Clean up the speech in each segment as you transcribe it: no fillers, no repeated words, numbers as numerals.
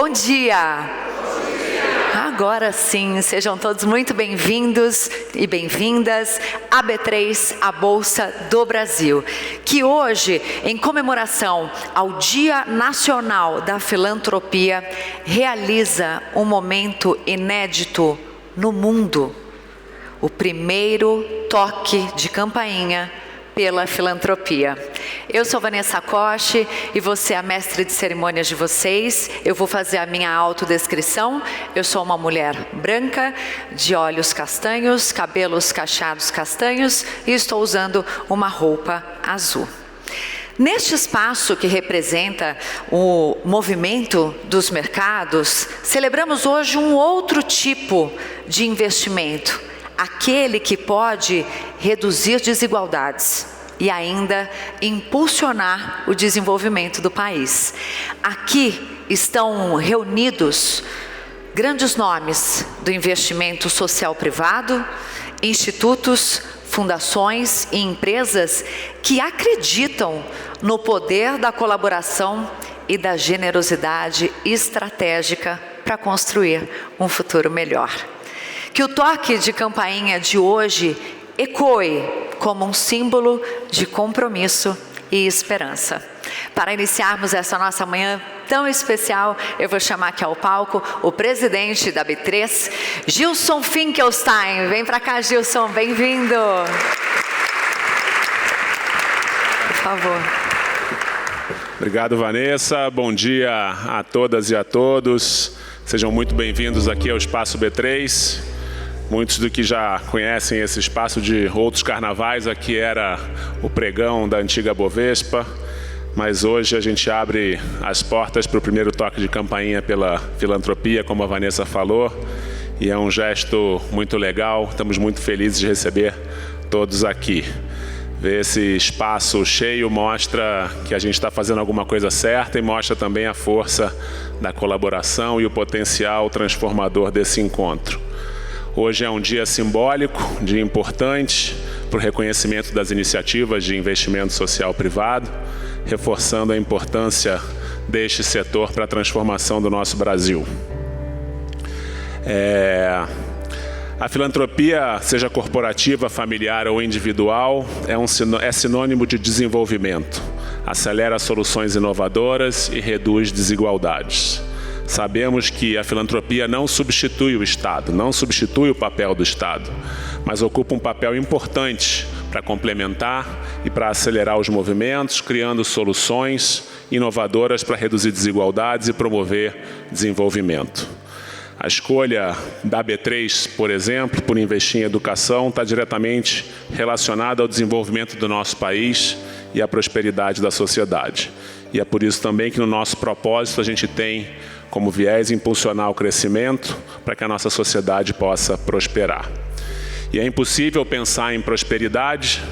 bom dia! Agora sim, sejam todos muito bem-vindos e bem-vindas à B3, a Bolsa do Brasil, que hoje, em comemoração ao Dia Nacional da Filantropia, realiza um momento inédito no mundo, o primeiro toque de campainha pela filantropia. Eu sou Vanessa Coche e você é a mestre de cerimônias de vocês. Eu vou fazer a minha autodescrição. Eu sou uma mulher branca, de olhos castanhos, cabelos cacheados castanhos e estou usando uma roupa azul. Neste espaço que representa o movimento dos mercados, celebramos hoje um outro tipo de investimento, aquele que pode reduzir desigualdades e ainda impulsionar o desenvolvimento do país. Aqui estão reunidos grandes nomes do investimento social privado, institutos, fundações e empresas que acreditam no poder da colaboração e da generosidade estratégica para construir um futuro melhor. Que o toque de campainha de hoje ecoe como um símbolo de compromisso e esperança. Para iniciarmos essa nossa manhã tão especial, eu vou chamar aqui ao palco o presidente da B3, Gilson Finkelstein. Vem para cá, Gilson, bem-vindo. Por favor. Obrigado, Vanessa. Bom dia a todas e a todos. Sejam muito bem-vindos aqui ao Espaço B3. Muitos do que já conhecem esse espaço de outros carnavais, aqui era o pregão da antiga Bovespa, mas hoje a gente abre as portas para o primeiro toque de campainha pela filantropia, como a Vanessa falou, e é um gesto muito legal, estamos muito felizes de receber todos aqui. Ver esse espaço cheio mostra que a gente está fazendo alguma coisa certa e mostra também a força da colaboração e o potencial transformador desse encontro. Hoje é um dia simbólico, um dia importante para o reconhecimento das iniciativas de investimento social privado, reforçando a importância deste setor para a transformação do nosso Brasil. A filantropia, seja corporativa, familiar ou individual, é sinônimo de desenvolvimento, acelera soluções inovadoras e reduz desigualdades. Sabemos que a filantropia não substitui o Estado, não substitui o papel do Estado, mas ocupa um papel importante para complementar e para acelerar os movimentos, criando soluções inovadoras para reduzir desigualdades e promover desenvolvimento. A escolha da B3, por exemplo, por investir em educação, está diretamente relacionada ao desenvolvimento do nosso país e à prosperidade da sociedade. E é por isso também que no nosso propósito a gente tem como viés impulsionar o crescimento para que a nossa sociedade possa prosperar. E é impossível pensar em prosperidade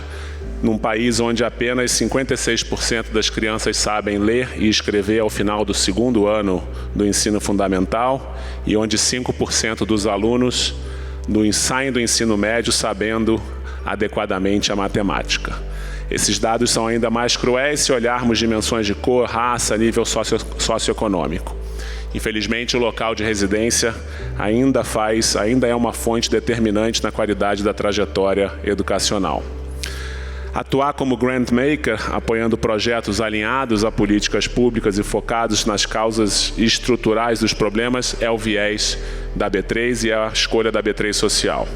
num país onde apenas 56% das crianças sabem ler e escrever ao final do segundo ano do ensino fundamental e onde 5% dos alunos saem do ensino médio sabendo adequadamente a matemática. Esses dados são ainda mais cruéis se olharmos dimensões de cor, raça, nível socioeconômico. Infelizmente, o local de residência ainda é uma fonte determinante na qualidade da trajetória educacional. Atuar como grant maker, apoiando projetos alinhados a políticas públicas e focados nas causas estruturais dos problemas é o viés da B3 e a escolha da B3 Social.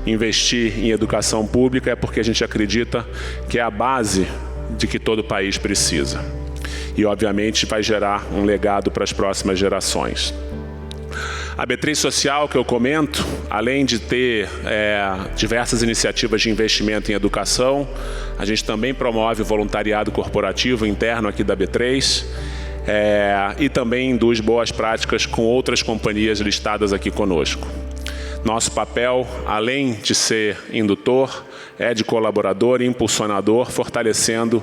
Investir em educação pública é porque a gente acredita que é a base de que todo país precisa. E, obviamente, vai gerar um legado para as próximas gerações. A B3 Social, que eu comento, além de ter diversas iniciativas de investimento em educação, a gente também promove o voluntariado corporativo interno aqui da B3 e também induz boas práticas com outras companhias listadas aqui conosco. Nosso papel, além de ser indutor, é de colaborador e impulsionador, fortalecendo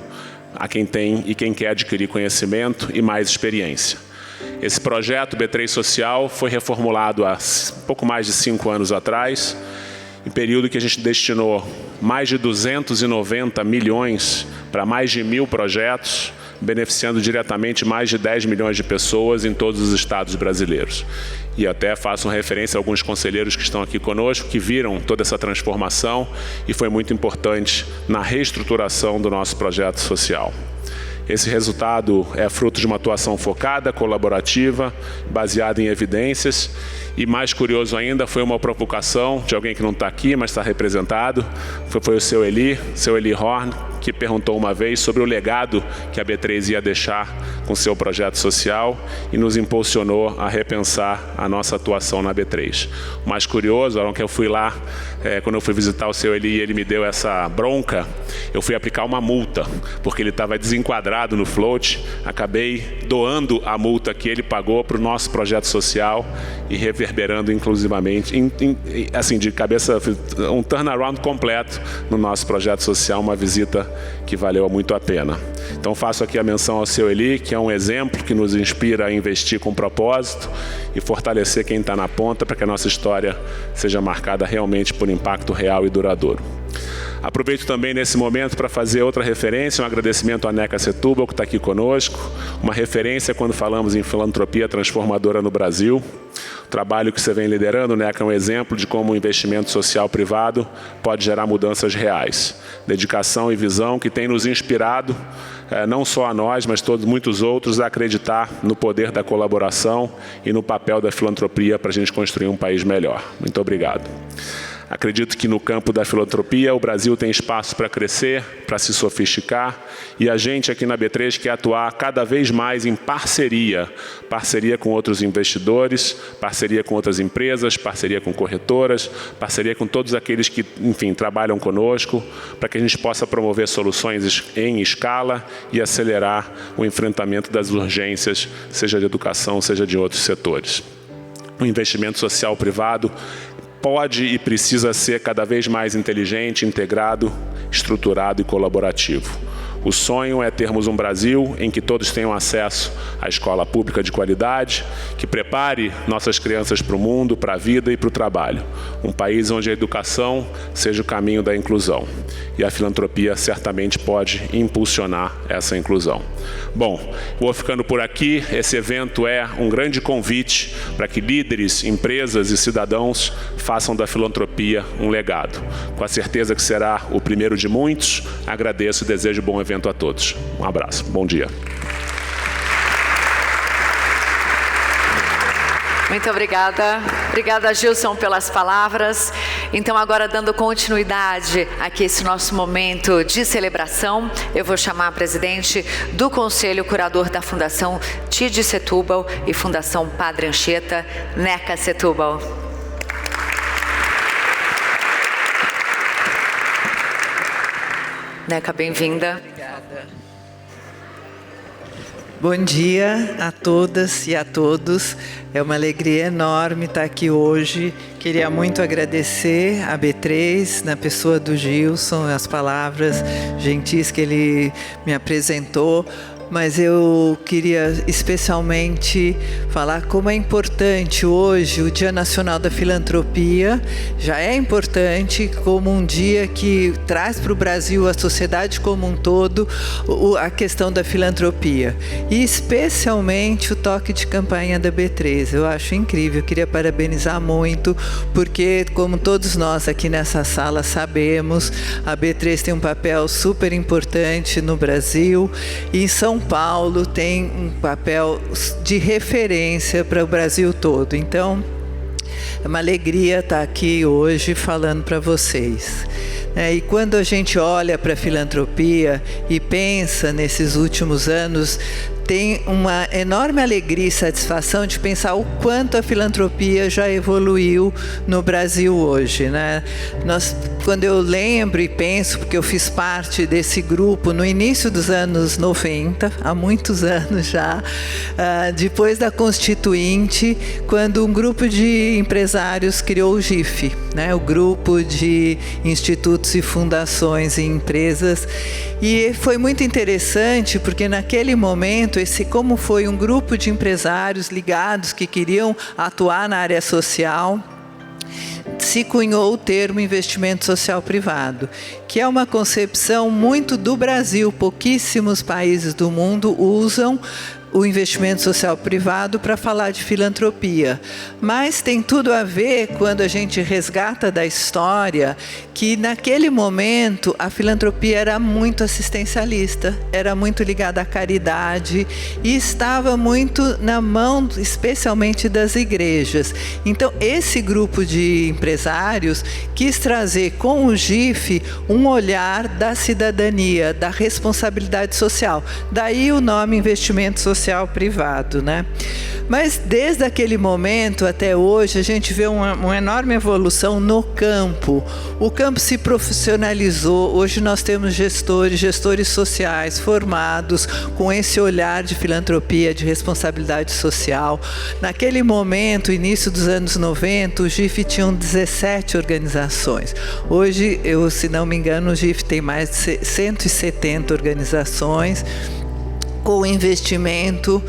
a quem tem e quem quer adquirir conhecimento e mais experiência. Esse projeto B3 Social foi reformulado há pouco mais de 5 anos atrás, em período que a gente destinou mais de 290 milhões para mais de 1.000 projetos, beneficiando diretamente mais de 10 milhões de pessoas em todos os estados brasileiros. E até faço referência a alguns conselheiros que estão aqui conosco, que viram toda essa transformação e foi muito importante na reestruturação do nosso projeto social. Esse resultado é fruto de uma atuação focada, colaborativa, baseada em evidências. E mais curioso ainda, foi uma provocação de alguém que não está aqui, mas está representado. Foi o seu Eli Horn, que perguntou uma vez sobre o legado que a B3 ia deixar com seu projeto social e nos impulsionou a repensar a nossa atuação na B3. O mais curioso, que eu fui lá, quando eu fui visitar o seu Eli, ele me deu essa bronca, eu fui aplicar uma multa, porque ele estava desenquadrado no float, acabei doando a multa que ele pagou para o nosso projeto social e reverberando inclusivamente, assim, de cabeça, um turnaround completo no nosso projeto social, uma visita que valeu muito a pena. Então faço aqui a menção ao seu Eli, que é um exemplo que nos inspira a investir com propósito e fortalecer quem está na ponta para que a nossa história seja marcada realmente por impacto real e duradouro. Aproveito também nesse momento para fazer outra referência, um agradecimento à NECA Setúbal, que está aqui conosco, uma referência quando falamos em filantropia transformadora no Brasil. O trabalho que você vem liderando, NECA, é um exemplo de como o investimento social privado pode gerar mudanças reais. Dedicação e visão que tem nos inspirado, não só a nós, mas muitos outros, a acreditar no poder da colaboração e no papel da filantropia para a gente construir um país melhor. Muito obrigado. Acredito que no campo da filantropia o Brasil tem espaço para crescer, para se sofisticar, e a gente aqui na B3 quer atuar cada vez mais em parceria com outros investidores, parceria com outras empresas, parceria com corretoras, parceria com todos aqueles que, enfim, trabalham conosco, para que a gente possa promover soluções em escala e acelerar o enfrentamento das urgências, seja de educação, seja de outros setores. O investimento social privado pode e precisa ser cada vez mais inteligente, integrado, estruturado e colaborativo. O sonho é termos um Brasil em que todos tenham acesso à escola pública de qualidade, que prepare nossas crianças para o mundo, para a vida e para o trabalho. Um país onde a educação seja o caminho da inclusão. E a filantropia certamente pode impulsionar essa inclusão. Bom, vou ficando por aqui. Esse evento é um grande convite para que líderes, empresas e cidadãos façam da filantropia um legado. Com a certeza que será o primeiro de muitos, agradeço e desejo bom evento a todos. Um abraço. Bom dia. Muito obrigada. Obrigada, Gilson, pelas palavras. Então, agora dando continuidade aqui a esse nosso momento de celebração, eu vou chamar a presidente do Conselho Curador da Fundação TID Setúbal e Fundação Padre Anchieta, NECA Setúbal. NECA, bem-vinda. Obrigada. Bom dia a todas e a todos. É uma alegria enorme estar aqui hoje. Queria muito agradecer a B3, na pessoa do Gilson, as palavras gentis que ele me apresentou. Mas eu queria especialmente falar como é importante hoje o Dia Nacional da Filantropia. Já é importante como um dia que traz para o Brasil, a sociedade como um todo, a questão da filantropia. E especialmente o toque de campanha da B3. Eu acho incrível, eu queria parabenizar muito, porque como todos nós aqui nessa sala sabemos, a B3 tem um papel super importante no Brasil e em São Paulo tem um papel de referência para o Brasil todo. Então, é uma alegria estar aqui hoje falando para vocês. E quando a gente olha para a filantropia e pensa nesses últimos anos, tem uma enorme alegria e satisfação de pensar o quanto a filantropia já evoluiu no Brasil hoje, né? Quando eu lembro e penso, porque eu fiz parte desse grupo no início dos anos 90, há muitos anos já, depois da Constituinte, quando um grupo de empresários criou o GIF, né? O Grupo de Institutos e Fundações e Empresas, e foi muito interessante, porque naquele momento, como foi um grupo de empresários ligados que queriam atuar na área social, se cunhou o termo investimento social privado, que é uma concepção muito do Brasil. Pouquíssimos países do mundo usam o investimento social privado para falar de filantropia, mas tem tudo a ver quando a gente resgata da história que naquele momento a filantropia era muito assistencialista, era muito ligada à caridade e estava muito na mão, especialmente das igrejas. Então esse grupo de empresários quis trazer com o GIF um olhar da cidadania, da responsabilidade social. Daí o nome investimento social privado, né? Mas desde aquele momento até hoje a gente vê uma enorme evolução no campo. O campo se profissionalizou. Hoje nós temos gestores sociais formados com esse olhar de filantropia, de responsabilidade social. Naquele momento, início dos anos 90, o GIF tinha 17 organizações. Hoje, se não me engano, o GIF tem mais de 170 organizações, com investimento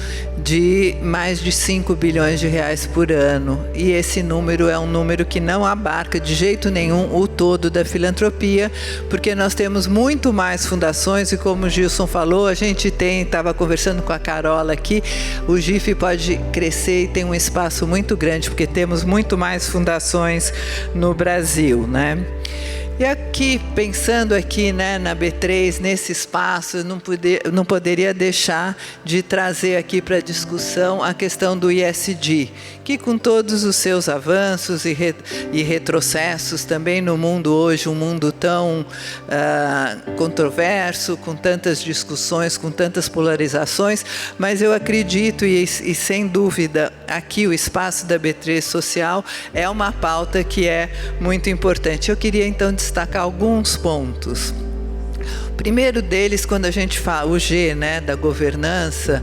de mais de 5 bilhões de reais por ano. E esse número é um número que não abarca de jeito nenhum o todo da filantropia, porque nós temos muito mais fundações e, como o Gilson falou, a gente estava conversando com a Carola aqui, o GIF pode crescer e tem um espaço muito grande, porque temos muito mais fundações no Brasil, né? E aqui, pensando aqui, né, na B3, nesse espaço, não poderia deixar de trazer aqui para a discussão a questão do ESG, que com todos os seus avanços e retrocessos também no mundo hoje, um mundo tão controverso, com tantas discussões, com tantas polarizações, mas eu acredito e sem dúvida aqui o espaço da B3 Social é uma pauta que é muito importante. Eu queria então destacar alguns pontos. O primeiro deles, quando a gente fala o G, né, da governança,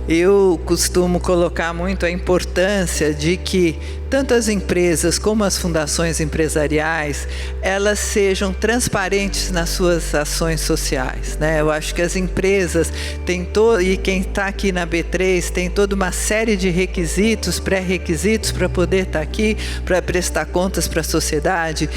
eu costumo colocar muito a importância de que tanto as empresas como as fundações empresariais, elas sejam transparentes nas suas ações sociais, né? Eu acho que as empresas têm e quem está aqui na B3 tem toda uma série de requisitos, pré-requisitos para poder estar aqui, para prestar contas para a sociedade.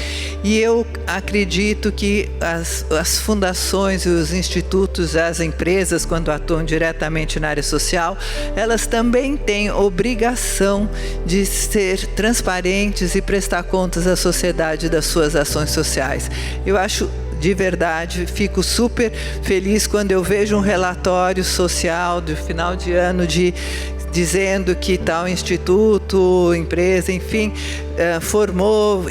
E eu acredito que as fundações e os institutos, as empresas, quando atuam diretamente na área social, elas também têm obrigação de ser transparentes e prestar contas à sociedade das suas ações sociais. Eu acho, de verdade, fico super feliz quando eu vejo um relatório social do final de ano dizendo que tal instituto, empresa, enfim, formou,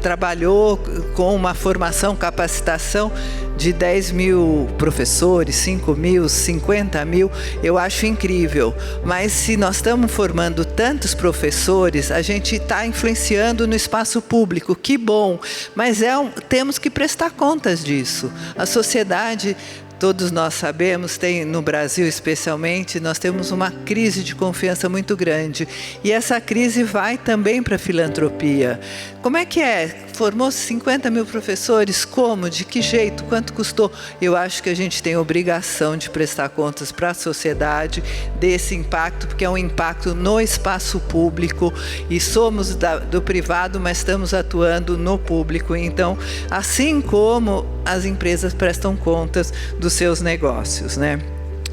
trabalhou com uma formação, capacitação de 10 mil professores, 5 mil, 50 mil, eu acho incrível. Mas se nós estamos formando tantos professores, a gente está influenciando no espaço público, que bom, mas temos que prestar contas disso. A sociedade, todos nós sabemos, no Brasil especialmente, nós temos uma crise de confiança muito grande. E essa crise vai também para a filantropia. Como é que é? Formou 50 mil professores? Como? De que jeito? Quanto custou? Eu acho que a gente tem obrigação de prestar contas para a sociedade desse impacto, porque é um impacto no espaço público e somos do privado, mas estamos atuando no público. Então, assim como as empresas prestam contas dos seus negócios, né?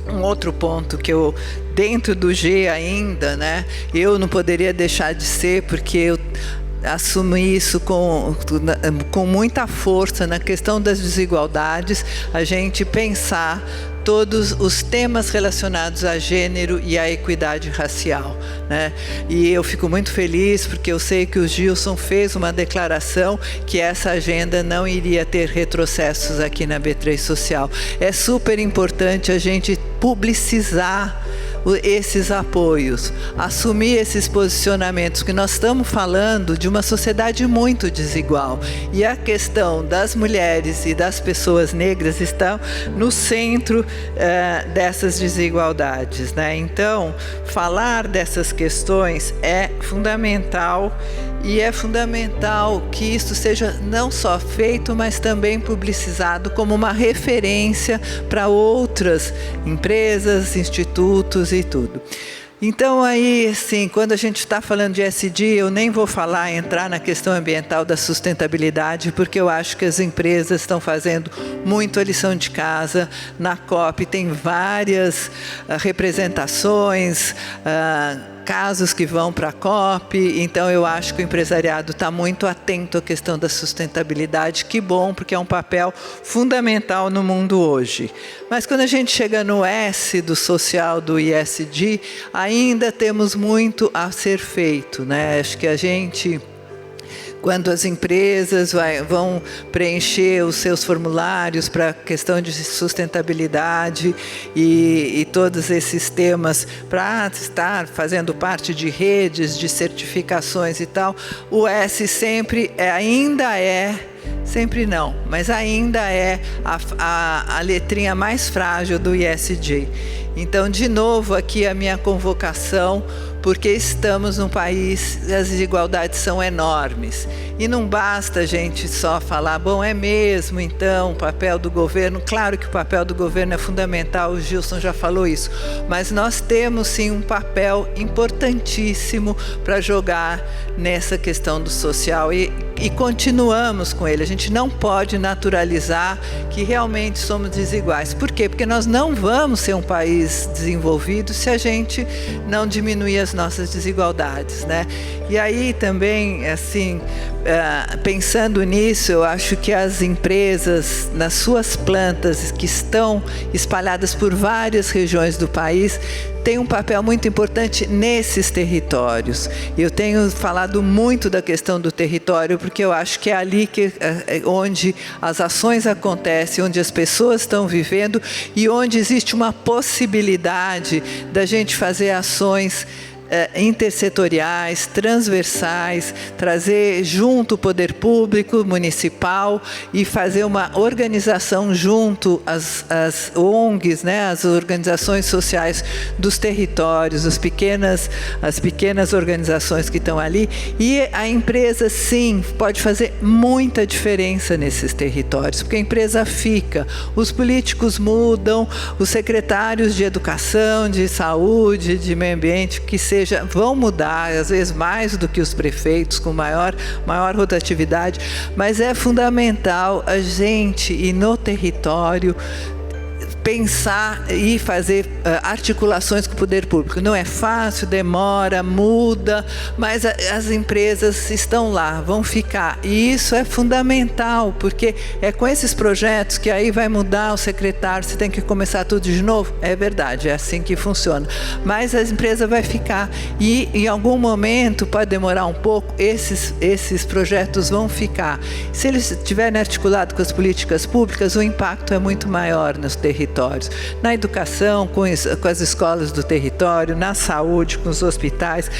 Um outro ponto que eu, dentro do G ainda, né, eu não poderia deixar de ser, porque eu assumi isso com muita força na questão das desigualdades, a gente pensar todos os temas relacionados a gênero e à equidade racial, né? E eu fico muito feliz porque eu sei que o Gilson fez uma declaração que essa agenda não iria ter retrocessos aqui na B3 Social. É super importante a gente publicizar esses apoios, assumir esses posicionamentos, que nós estamos falando de uma sociedade muito desigual e a questão das mulheres e das pessoas negras está no centro dessas desigualdades, né? Então, falar dessas questões é fundamental e é fundamental que isso seja não só feito, mas também publicizado como uma referência para outras empresas, institutos e tudo. Então aí, assim, quando a gente está falando de ESG, eu nem vou entrar na questão ambiental da sustentabilidade, porque eu acho que as empresas estão fazendo muito a lição de casa. Na COP tem várias representações, casos que vão para a COP, então eu acho que o empresariado está muito atento à questão da sustentabilidade. Que bom, porque é um papel fundamental no mundo hoje. Mas quando a gente chega no S do social, do ESG, ainda temos muito a ser feito, né? Acho que a gente, quando as empresas vão preencher os seus formulários para a questão de sustentabilidade e todos esses temas para estar fazendo parte de redes, de certificações e tal, o S sempre não, mas ainda é a letrinha mais frágil do ESG. Então, de novo, aqui a minha convocação, porque estamos num país, as desigualdades são enormes. E não basta a gente só falar, bom, é mesmo, então, o papel do governo. Claro que o papel do governo é fundamental, o Gilson já falou isso. Mas nós temos, sim, um papel importantíssimo para jogar nessa questão do social. E continuamos com ele. A gente não pode naturalizar que realmente somos desiguais. Por quê? Porque nós não vamos ser um país desenvolvido se a gente não diminuir as nossas desigualdades, né? E aí também, assim, pensando nisso, eu acho que as empresas, nas suas plantas que estão espalhadas por várias regiões do país, tem um papel muito importante nesses territórios. Eu tenho falado muito da questão do território, porque eu acho que é ali onde as ações acontecem, onde as pessoas estão vivendo e onde existe uma possibilidade da gente fazer ações intersetoriais, transversais, trazer junto o poder público, municipal e fazer uma organização junto às ONGs, né, as organizações sociais dos territórios, as pequenas organizações que estão ali. E a empresa, sim, pode fazer muita diferença nesses territórios, porque a empresa fica, os políticos mudam, os secretários de educação, de saúde, de meio ambiente, que vão mudar, às vezes mais do que os prefeitos, com maior rotatividade, mas é fundamental a gente ir no território, pensar e fazer articulações com o poder público. Não é fácil, demora, muda, mas as empresas estão lá, vão ficar. E isso é fundamental, porque é com esses projetos que aí vai mudar o secretário, você tem que começar tudo de novo. É verdade, é assim que funciona. Mas a empresa vai ficar e em algum momento, pode demorar um pouco, esses projetos vão ficar. Se eles estiverem articulados com as políticas públicas, o impacto é muito maior nos territórios. Na educação, com as escolas do território, na saúde, com os hospitais,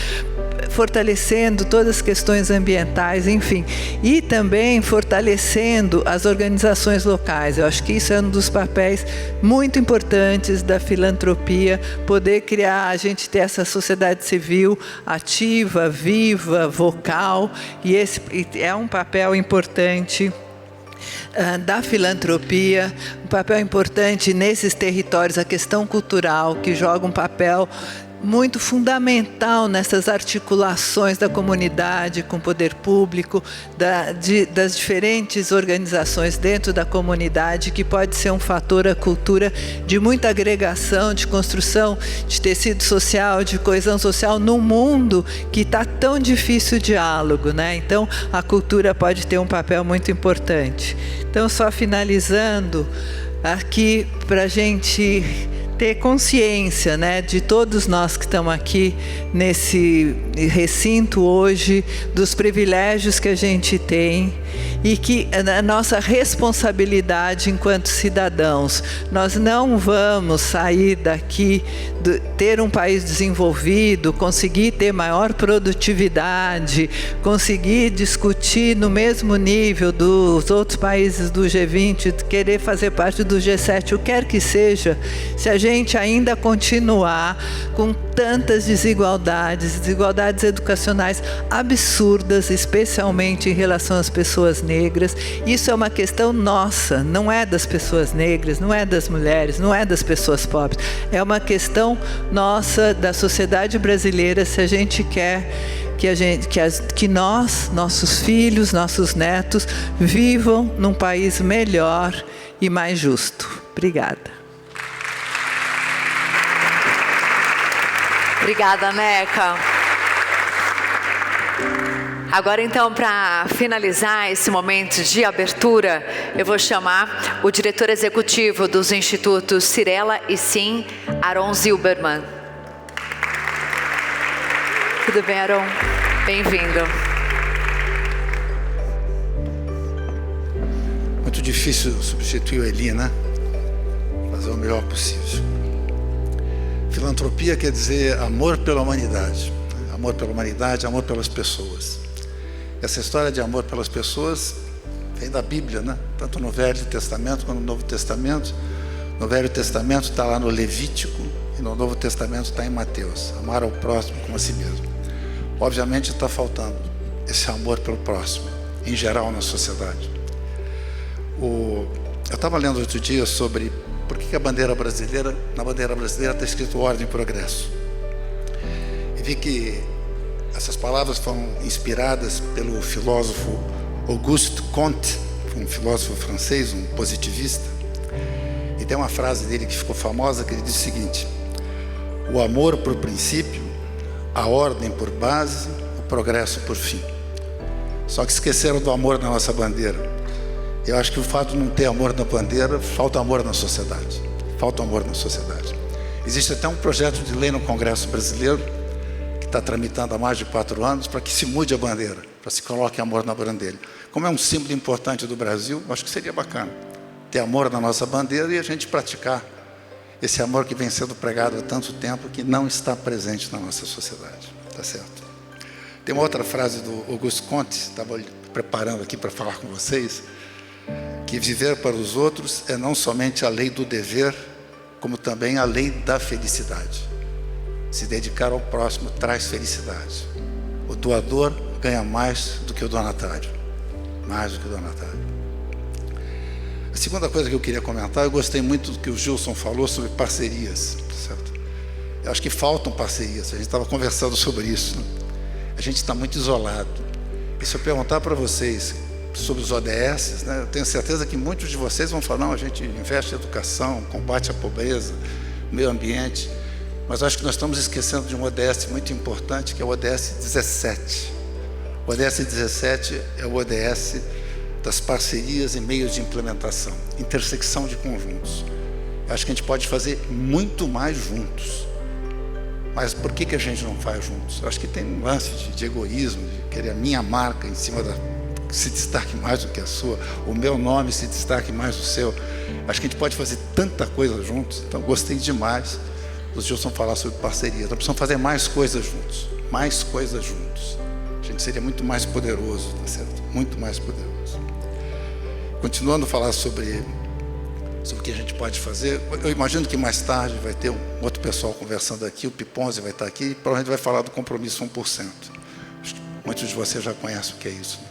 fortalecendo todas as questões ambientais, enfim. E também fortalecendo as organizações locais. Eu acho que isso é um dos papéis muito importantes da filantropia, poder criar, a gente ter essa sociedade civil ativa, viva, vocal, e esse é um papel importante da filantropia, um papel importante nesses territórios, a questão cultural, que joga um papel muito fundamental nessas articulações da comunidade com o poder público, das diferentes organizações dentro da comunidade, que pode ser um fator, a cultura, de muita agregação, de construção de tecido social, de coesão social num mundo que está tão difícil o diálogo, né? Então, a cultura pode ter um papel muito importante. Então, só finalizando aqui, para a gente ter consciência, né, de todos nós que estamos aqui nesse recinto hoje, dos privilégios que a gente tem e que a nossa responsabilidade enquanto cidadãos. Nós não vamos sair daqui, ter um país desenvolvido, conseguir ter maior produtividade, conseguir discutir no mesmo nível dos outros países do G20, querer fazer parte do G7, o que quer que seja, se a gente ainda continuar com tantas desigualdades educacionais absurdas, especialmente em relação às pessoas pessoas negras. Isso é uma questão nossa, não é das pessoas negras, não é das mulheres, não é das pessoas pobres. É uma questão nossa, da sociedade brasileira, se a gente quer que nós, nossos filhos, nossos netos, vivam num país melhor e mais justo. Obrigada. Obrigada, Neca. Agora, então, para finalizar esse momento de abertura, eu vou chamar o diretor executivo dos Institutos Cirela e Sim, Aron Zilberman. Tudo bem, Aron? Bem-vindo. Muito difícil substituir o Eli, né? Fazer o melhor possível. Filantropia quer dizer amor pela humanidade. Amor pela humanidade, amor pelas pessoas. Essa história de amor pelas pessoas vem da Bíblia, né? Tanto no Velho Testamento quanto no Novo Testamento. No Velho Testamento está lá no Levítico e no Novo Testamento está em Mateus. Amar ao próximo como a si mesmo. Obviamente está faltando esse amor pelo próximo, em geral na sociedade. Eu estava lendo outro dia sobre por que na bandeira brasileira está escrito ordem e progresso. E vi que essas palavras foram inspiradas pelo filósofo Auguste Comte, um filósofo francês, um positivista. E tem uma frase dele que ficou famosa, que ele diz o seguinte: o amor por princípio, a ordem por base, o progresso por fim. Só que esqueceram do amor na nossa bandeira. Eu acho que o fato de não ter amor na bandeira, falta amor na sociedade. Falta amor na sociedade. Existe até um projeto de lei no Congresso brasileiro, que está tramitando há mais de 4 anos, para que se mude a bandeira, para se coloque amor na bandeira. Como é um símbolo importante do Brasil, acho que seria bacana ter amor na nossa bandeira e a gente praticar esse amor que vem sendo pregado há tanto tempo, que não está presente na nossa sociedade. Tá certo? Tem uma outra frase do Auguste Comte, estava preparando aqui para falar com vocês, que viver para os outros é não somente a lei do dever, como também a lei da felicidade. Se dedicar ao próximo traz felicidade. O doador ganha mais do que o donatário. Mais do que o donatário. A segunda coisa que eu queria comentar, eu gostei muito do que o Gilson falou sobre parcerias. Certo? Eu acho que faltam parcerias. A gente estava conversando sobre isso. Né? A gente está muito isolado. E se eu perguntar para vocês sobre os ODS, né, eu tenho certeza que muitos de vocês vão falar: não, a gente investe em educação, combate à pobreza, meio ambiente. Mas acho que nós estamos esquecendo de um ODS muito importante, que é o ODS 17. O ODS 17 é o ODS das parcerias e meios de implementação, intersecção de conjuntos. Eu acho que a gente pode fazer muito mais juntos. Mas por que a gente não faz juntos? Eu acho que tem um lance de egoísmo, de querer a minha marca em cima que se destaque mais do que a sua, o meu nome se destaque mais do seu. Acho que a gente pode fazer tanta coisa juntos. Então gostei demais do Gilson falar sobre parceria. Então precisamos fazer mais coisas juntos. Mais coisas juntos. A gente seria muito mais poderoso, tá certo? Muito mais poderoso. Continuando a falar sobre o que a gente pode fazer, eu imagino que mais tarde vai ter um outro pessoal conversando aqui, o Piponzi vai estar aqui, e provavelmente vai falar do compromisso 1%. Acho que muitos de vocês já conhecem o que é isso. Né?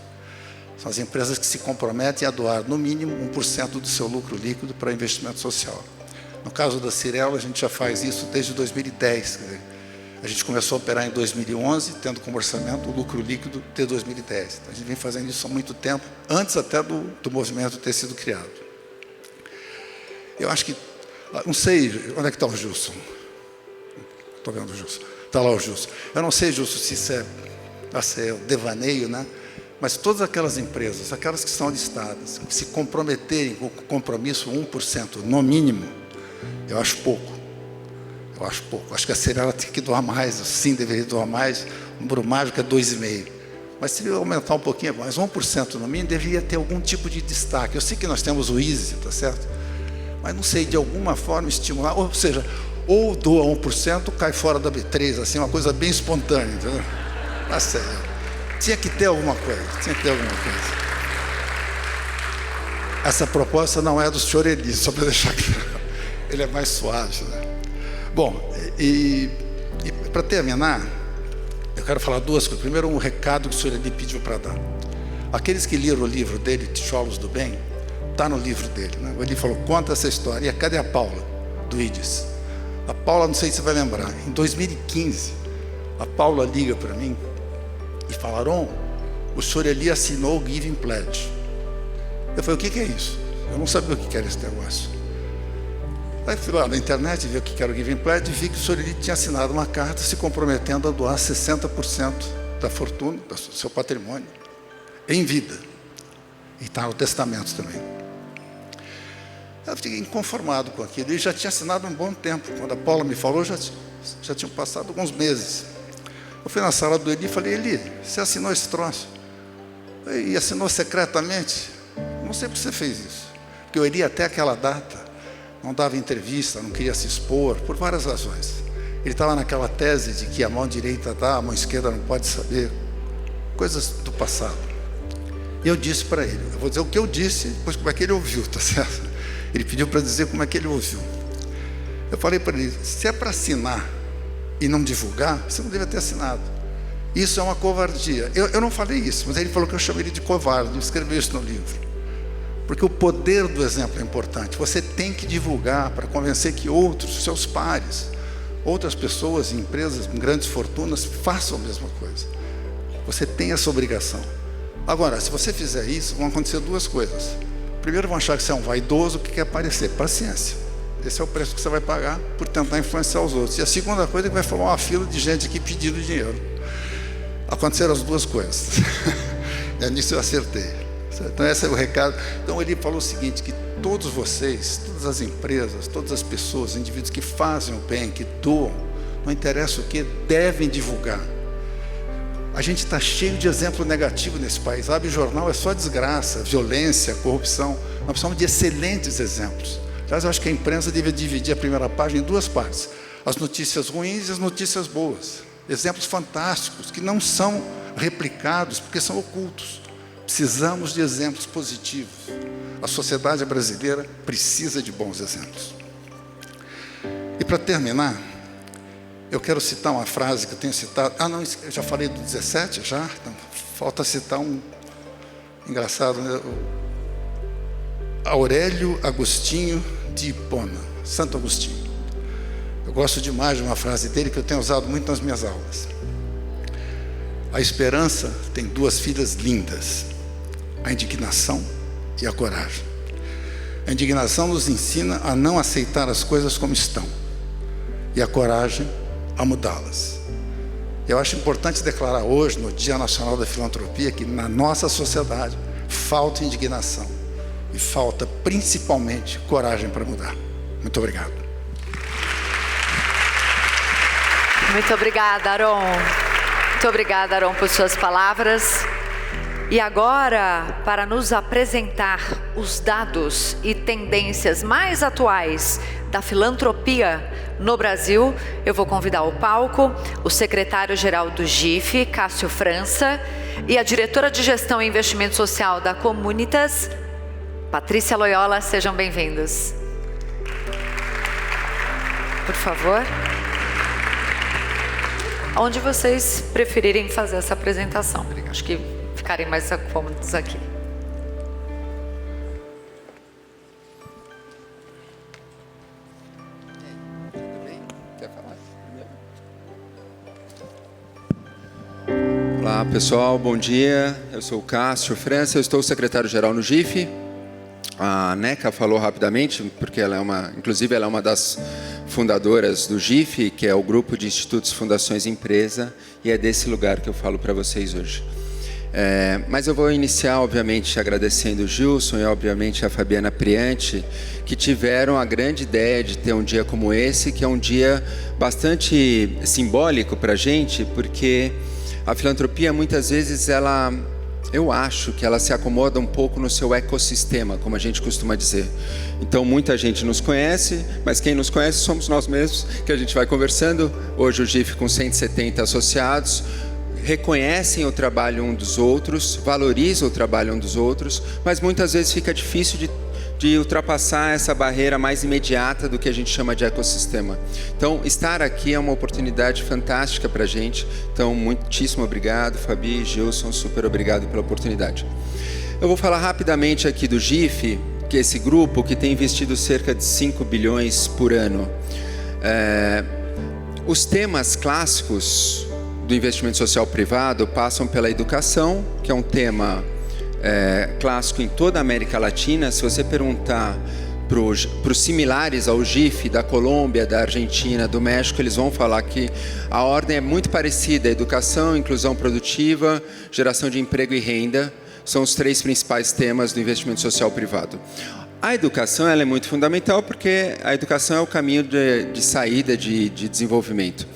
São as empresas que se comprometem a doar, no mínimo, 1% do seu lucro líquido para investimento social. No caso da Cirela, a gente já faz isso desde 2010. Quer dizer, a gente começou a operar em 2011, tendo como orçamento o lucro líquido de 2010. Então, a gente vem fazendo isso há muito tempo, antes até do movimento ter sido criado. Eu acho que... Não sei... Onde é que está o Gilson? Estou vendo o Gilson. Está lá o Gilson. Eu não sei, Gilson, se isso é o devaneio, né? Mas todas aquelas empresas, aquelas que são listadas, que se comprometerem com o compromisso 1%, no mínimo, eu acho pouco. Eu acho pouco. Acho que a Cirela tem que doar mais, sim, deveria doar mais. O Brumágico é 2,5%. Mas se aumentar um pouquinho, mas 1% no mínimo, deveria ter algum tipo de destaque. Eu sei que nós temos o Easy, tá certo? Mas não sei, de alguma forma estimular, ou seja, ou doa 1%, cai fora da B3, assim, uma coisa bem espontânea, entendeu? Tá sério. Tinha que ter alguma coisa, Essa proposta não é do senhor Eli, só para deixar claro. Ele é mais suave, né? Bom, e para terminar, eu quero falar duas coisas. Primeiro, um recado que o senhor Eli pediu para dar. Aqueles que leram o livro dele, Tijolos do Bem, está no livro dele, né? Ele falou, conta essa história. E cadê a Paula, do IDES? A Paula, não sei se você vai lembrar, em 2015, a Paula liga para mim e fala, Aron, o senhor Eli assinou o Giving Pledge. Eu falei, o que é isso? Eu não sabia o que era esse negócio. Aí fui lá na internet, vi o que era o Giving Pledge e vi que o senhor Eli tinha assinado uma carta se comprometendo a doar 60% da fortuna, do seu patrimônio, em vida. E está no testamento também. Eu fiquei inconformado com aquilo. Ele já tinha assinado um bom tempo. Quando a Paula me falou, já tinham passado alguns meses. Eu fui na sala do Eli e falei, Eli, você assinou esse troço? E assinou secretamente? Não sei por que você fez isso. Porque o Eli, até aquela data, não dava entrevista, não queria se expor, por várias razões. Ele estava naquela tese de que a mão direita dá, a mão esquerda não pode saber. Coisas do passado. E eu disse para ele, eu vou dizer o que eu disse, depois como é que ele ouviu, tá certo? Ele pediu para dizer como é que ele ouviu. Eu falei para ele, se é para assinar e não divulgar, você não deve ter assinado. Isso é uma covardia. Eu não falei isso, mas ele falou que eu chamei ele de covarde, ele escreveu isso no livro. Porque o poder do exemplo é importante. Você tem que divulgar para convencer que outros, seus pares, outras pessoas e empresas com grandes fortunas façam a mesma coisa. Você tem essa obrigação. Agora, se você fizer isso, vão acontecer duas coisas. Primeiro, vão achar que você é um vaidoso que quer aparecer. Paciência. Esse é o preço que você vai pagar por tentar influenciar os outros. E a segunda coisa é que vai formar uma fila de gente aqui pedindo dinheiro. Aconteceram as duas coisas. E nisso eu acertei. Então esse é o recado. Então ele falou o seguinte, que todos vocês, todas as empresas, todas as pessoas, indivíduos que fazem o bem, que doam, não interessa o que, devem divulgar. A gente está cheio de exemplo negativo nesse país. Abre jornal, é só desgraça, violência, corrupção. Nós precisamos de excelentes exemplos. Aliás, eu acho que a imprensa deve dividir a primeira página em duas partes. As notícias ruins e as notícias boas. Exemplos fantásticos, que não são replicados, porque são ocultos. Precisamos de exemplos positivos. A sociedade brasileira precisa de bons exemplos. E para terminar, eu quero citar uma frase que eu tenho citado. Não, eu já falei do 17, já? Então, falta citar um engraçado, né? Aurélio Agostinho de Hipona, Santo Agostinho. Eu gosto demais de uma frase dele que eu tenho usado muito nas minhas aulas. A esperança tem duas filhas lindas, a indignação e a coragem. A indignação nos ensina a não aceitar as coisas como estão, e a coragem a mudá-las. Eu acho importante declarar hoje, no Dia Nacional da Filantropia, que na nossa sociedade falta indignação e falta principalmente coragem para mudar. Muito obrigado. Muito obrigada, Aron. Muito obrigada, Aron, por suas palavras. E agora, para nos apresentar os dados e tendências mais atuais da filantropia no Brasil, eu vou convidar ao palco o secretário-geral do GIF, Cássio França, e a diretora de Gestão e Investimento Social da Comunitas, Patrícia Loyola. Sejam bem-vindos. Por favor. Onde vocês preferirem fazer essa apresentação. Acho que ficarem mais cômodos aqui. Olá pessoal, bom dia. Eu sou o Cássio França, eu estou secretário-geral no GIF. A Neca falou rapidamente, porque ela inclusive ela é uma das fundadoras do GIF, que é o Grupo de Institutos Fundações Empresa, e é desse lugar que eu falo para vocês hoje. Mas eu vou iniciar, obviamente, agradecendo o Gilson e, obviamente, a Fabiana Priante, que tiveram a grande ideia de ter um dia como esse, que é um dia bastante simbólico para a gente, porque a filantropia, muitas vezes, eu acho que ela se acomoda um pouco no seu ecossistema, como a gente costuma dizer. Então, muita gente nos conhece, mas quem nos conhece somos nós mesmos, que a gente vai conversando. Hoje o GIF com 170 associados, reconhecem o trabalho um dos outros, valorizam o trabalho um dos outros, mas muitas vezes fica difícil de de ultrapassar essa barreira mais imediata do que a gente chama de ecossistema. Então, estar aqui é uma oportunidade fantástica para a gente. Então, muitíssimo obrigado, Fabi, Gilson, super obrigado pela oportunidade. Eu vou falar rapidamente aqui do GIF, que é esse grupo que tem investido cerca de 5 bilhões por ano. Os temas clássicos do investimento social privado passam pela educação, que é um tema clássico em toda a América Latina. Se você perguntar para os similares ao GIF da Colômbia, da Argentina, do México, eles vão falar que a ordem é muito parecida: educação, inclusão produtiva, geração de emprego e renda, são os 3 principais temas do investimento social privado. A educação ela é muito fundamental porque a educação é o caminho de saída de desenvolvimento.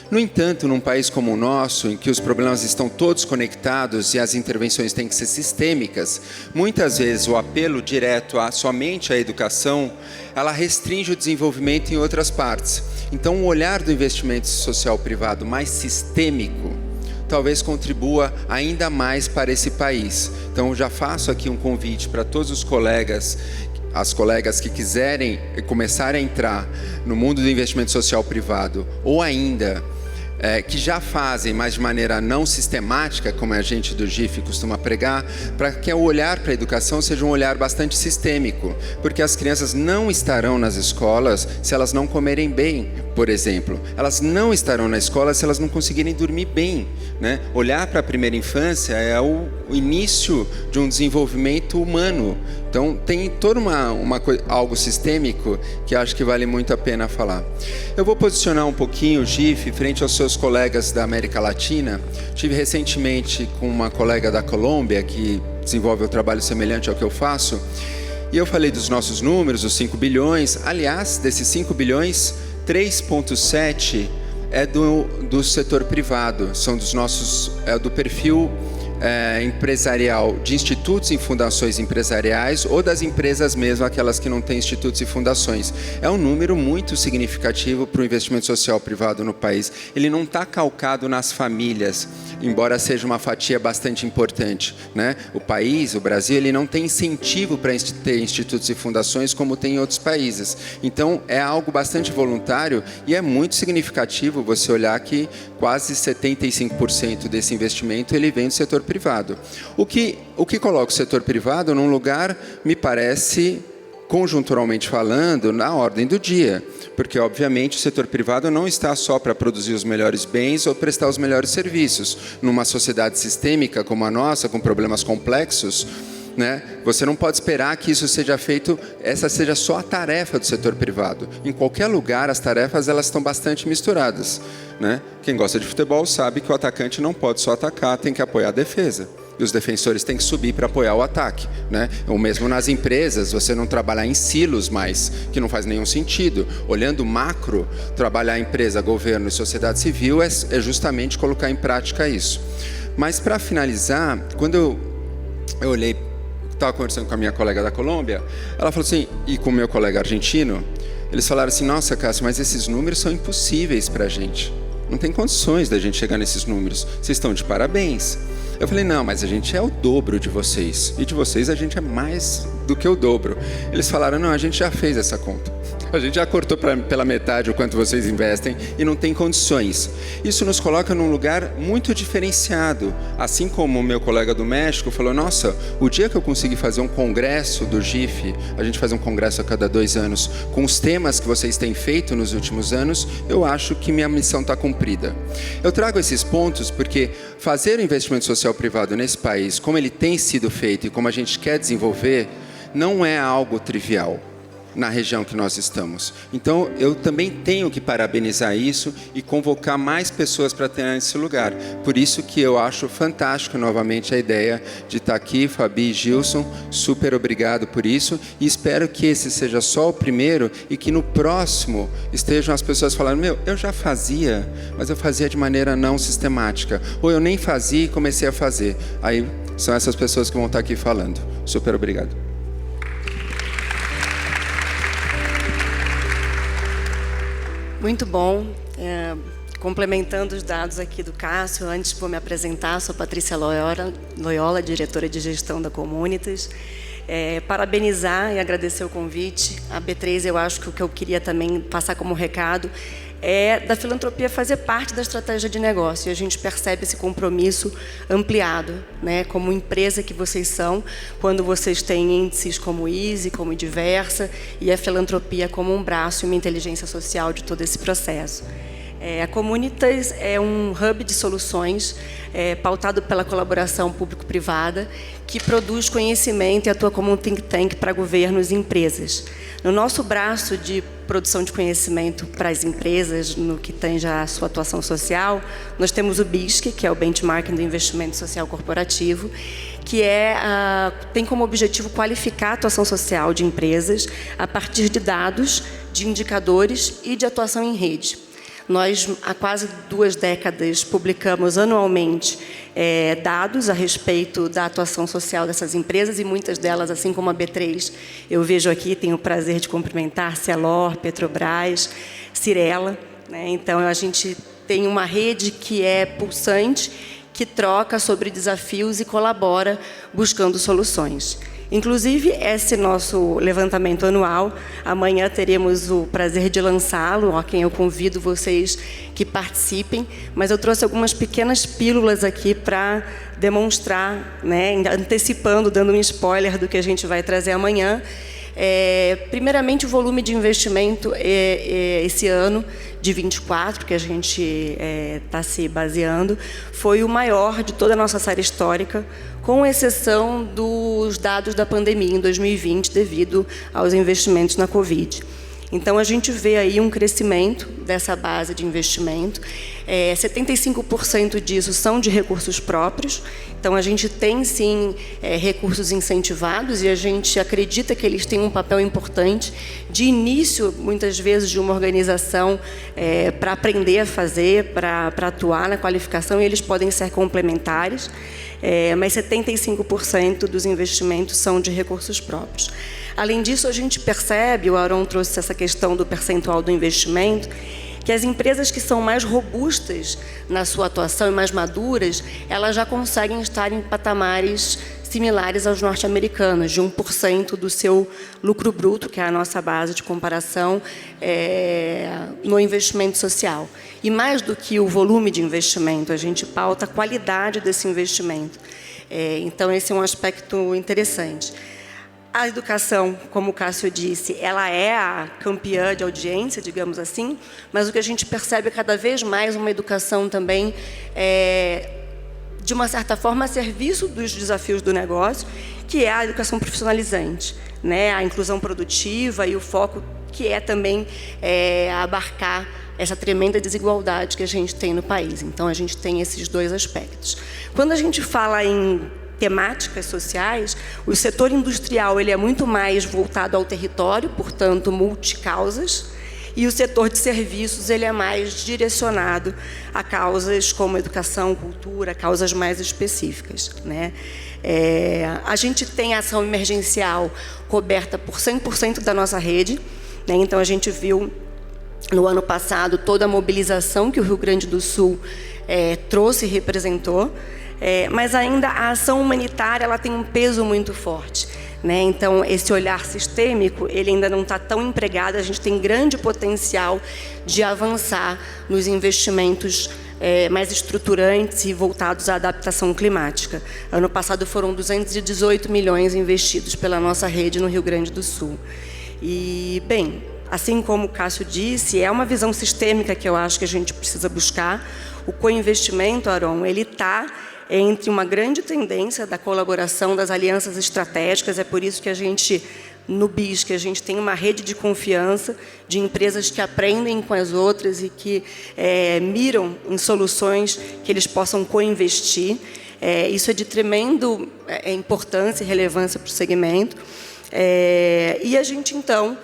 No entanto, num país como o nosso, em que os problemas estão todos conectados e as intervenções têm que ser sistêmicas, muitas vezes o apelo direto somente à educação, ela restringe o desenvolvimento em outras partes. Então, o olhar do investimento social privado mais sistêmico talvez contribua ainda mais para esse país. Então, já faço aqui um convite para todos os colegas, as colegas que quiserem começar a entrar no mundo do investimento social privado, ou ainda que já fazem, mas de maneira não sistemática, como a gente do GIF costuma pregar, para que o olhar para a educação seja um olhar bastante sistêmico, porque as crianças não estarão nas escolas se elas não comerem bem, por exemplo. Elas não estarão na escola se elas não conseguirem dormir bem, né? Olhar para a primeira infância é o início de um desenvolvimento humano. Então, tem todo algo sistêmico que acho que vale muito a pena falar. Eu vou posicionar um pouquinho o GIF frente aos seus colegas da América Latina. Tive recentemente com uma colega da Colômbia que desenvolve um trabalho semelhante ao que eu faço. E eu falei dos nossos números, os 5 bilhões. Aliás, desses 5 bilhões, 3,7 é do setor privado. São do perfil empresarial de institutos e fundações empresariais ou das empresas mesmo, aquelas que não têm institutos e fundações. É um número muito significativo para o investimento social privado no país. Ele não está calcado nas famílias, embora seja uma fatia bastante importante, né? O Brasil, ele não tem incentivo para ter institutos e fundações como tem em outros países. Então, é algo bastante voluntário e é muito significativo você olhar que quase 75% desse investimento ele vem do setor privado. O que coloca o setor privado num lugar, me parece, conjunturalmente falando, na ordem do dia. Porque, obviamente, o setor privado não está só para produzir os melhores bens ou prestar os melhores serviços. Numa sociedade sistêmica como a nossa, com problemas complexos, né, você não pode esperar que isso seja feito, essa seja só a tarefa do setor privado. Em qualquer lugar, as tarefas elas estão bastante misturadas, né? Quem gosta de futebol sabe que o atacante não pode só atacar, tem que apoiar a defesa. E os defensores têm que subir para apoiar o ataque, né? Ou mesmo nas empresas, você não trabalhar em silos mais, que não faz nenhum sentido. Olhando macro, trabalhar empresa, governo e sociedade civil é justamente colocar em prática isso. Mas para finalizar, quando eu olhei, estava conversando com a minha colega da Colômbia, ela falou assim, e com o meu colega argentino, eles falaram assim: nossa, Cássio, mas esses números são impossíveis para a gente. Não tem condições da gente chegar nesses números. Vocês estão de parabéns. Eu falei: não, mas a gente é o dobro de vocês. E de vocês a gente é mais do que o dobro. Eles falaram: não, a gente já fez essa conta. A gente já cortou pela metade o quanto vocês investem e não tem condições. Isso nos coloca num lugar muito diferenciado. Assim como o meu colega do México falou: nossa, o dia que eu conseguir fazer um congresso do GIF, a gente faz um congresso a cada 2 anos, com os temas que vocês têm feito nos últimos anos, eu acho que minha missão está cumprida. Eu trago esses pontos porque fazer o investimento social privado nesse país, como ele tem sido feito e como a gente quer desenvolver, não é algo trivial na região que nós estamos. Então, eu também tenho que parabenizar isso e convocar mais pessoas para ter nesse lugar. Por isso que eu acho fantástico, novamente, a ideia de estar aqui, Fabi e Gilson, super obrigado por isso, e espero que esse seja só o primeiro e que no próximo estejam as pessoas falando: meu, eu já fazia, mas eu fazia de maneira não sistemática, ou eu nem fazia e comecei a fazer. Aí, são essas pessoas que vão estar aqui falando. Super obrigado. Muito bom. Complementando os dados aqui do Cássio, antes vou me apresentar, sou Patrícia Loyola, diretora de gestão da Communities. parabenizar e agradecer o convite. A B3, eu acho que o que eu queria também passar como recado é da filantropia fazer parte da estratégia de negócio. E a gente percebe esse compromisso ampliado, né, como empresa que vocês são, quando vocês têm índices como o ISE, como o Diversa, e a filantropia como um braço e uma inteligência social de todo esse processo. A Comunitas é um hub de soluções pautado pela colaboração público-privada que produz conhecimento e atua como um think tank para governos e empresas. No nosso braço de produção de conhecimento para as empresas, no que tange a sua atuação social, nós temos o BISC, que é o Benchmarking do Investimento Social Corporativo, que tem como objetivo qualificar a atuação social de empresas a partir de dados, de indicadores e de atuação em rede. Nós, há quase 2 décadas, publicamos anualmente dados a respeito da atuação social dessas empresas, e muitas delas, assim como a B3, eu vejo aqui, tenho o prazer de cumprimentar Cielor, Petrobras, Cirela, né? Então, a gente tem uma rede que é pulsante, que troca sobre desafios e colabora buscando soluções. Inclusive, esse nosso levantamento anual, amanhã teremos o prazer de lançá-lo, a quem eu convido vocês que participem, mas eu trouxe algumas pequenas pílulas aqui para demonstrar, né, antecipando, dando um spoiler do que a gente vai trazer amanhã. Primeiramente, o volume de investimento esse ano, de 24, que a gente está se baseando, foi o maior de toda a nossa série histórica, com exceção dos dados da pandemia em 2020, devido aos investimentos na Covid. Então, a gente vê aí um crescimento dessa base de investimento. 75% disso são de recursos próprios. Então, a gente tem, sim, recursos incentivados, e a gente acredita que eles têm um papel importante de início, muitas vezes, de uma organização para aprender a fazer, para atuar na qualificação, e eles podem ser complementares. Mas 75% dos investimentos são de recursos próprios. Além disso, a gente percebe, o Aron trouxe essa questão do percentual do investimento, que as empresas que são mais robustas na sua atuação e mais maduras, elas já conseguem estar em patamares similares aos norte-americanos, de 1% do seu lucro bruto, que é a nossa base de comparação, no investimento social. E mais do que o volume de investimento, a gente pauta a qualidade desse investimento. Então, esse é um aspecto interessante. A educação, como o Cássio disse, ela é a campeã de audiência, digamos assim, mas o que a gente percebe é cada vez mais uma educação também, de uma certa forma, a serviço dos desafios do negócio, que é a educação profissionalizante, né? A inclusão produtiva e o foco que é também abarcar essa tremenda desigualdade que a gente tem no país. Então, a gente tem esses 2 aspectos. Quando a gente fala em temáticas sociais, o setor industrial ele é muito mais voltado ao território, portanto, multicausas, e o setor de serviços ele é mais direcionado a causas como educação, cultura, causas mais específicas, né? A gente tem a ação emergencial coberta por 100% da nossa rede, né? Então, a gente viu no ano passado toda a mobilização que o Rio Grande do Sul trouxe e representou, mas ainda a ação humanitária ela tem um peso muito forte, né? Então, esse olhar sistêmico ele ainda não está tão empregado, a gente tem grande potencial de avançar nos investimentos mais estruturantes e voltados à adaptação climática. Ano passado foram 218 milhões investidos pela nossa rede no Rio Grande do Sul. E, bem, assim como o Cássio disse, é uma visão sistêmica que eu acho que a gente precisa buscar. O co-investimento, Aron, ele está entre uma grande tendência da colaboração, das alianças estratégicas. É por isso que a gente, no BIS, que a gente tem uma rede de confiança de empresas que aprendem com as outras e que miram em soluções que eles possam co-investir. Isso é de tremenda importância e relevância para o segmento. E a gente, então,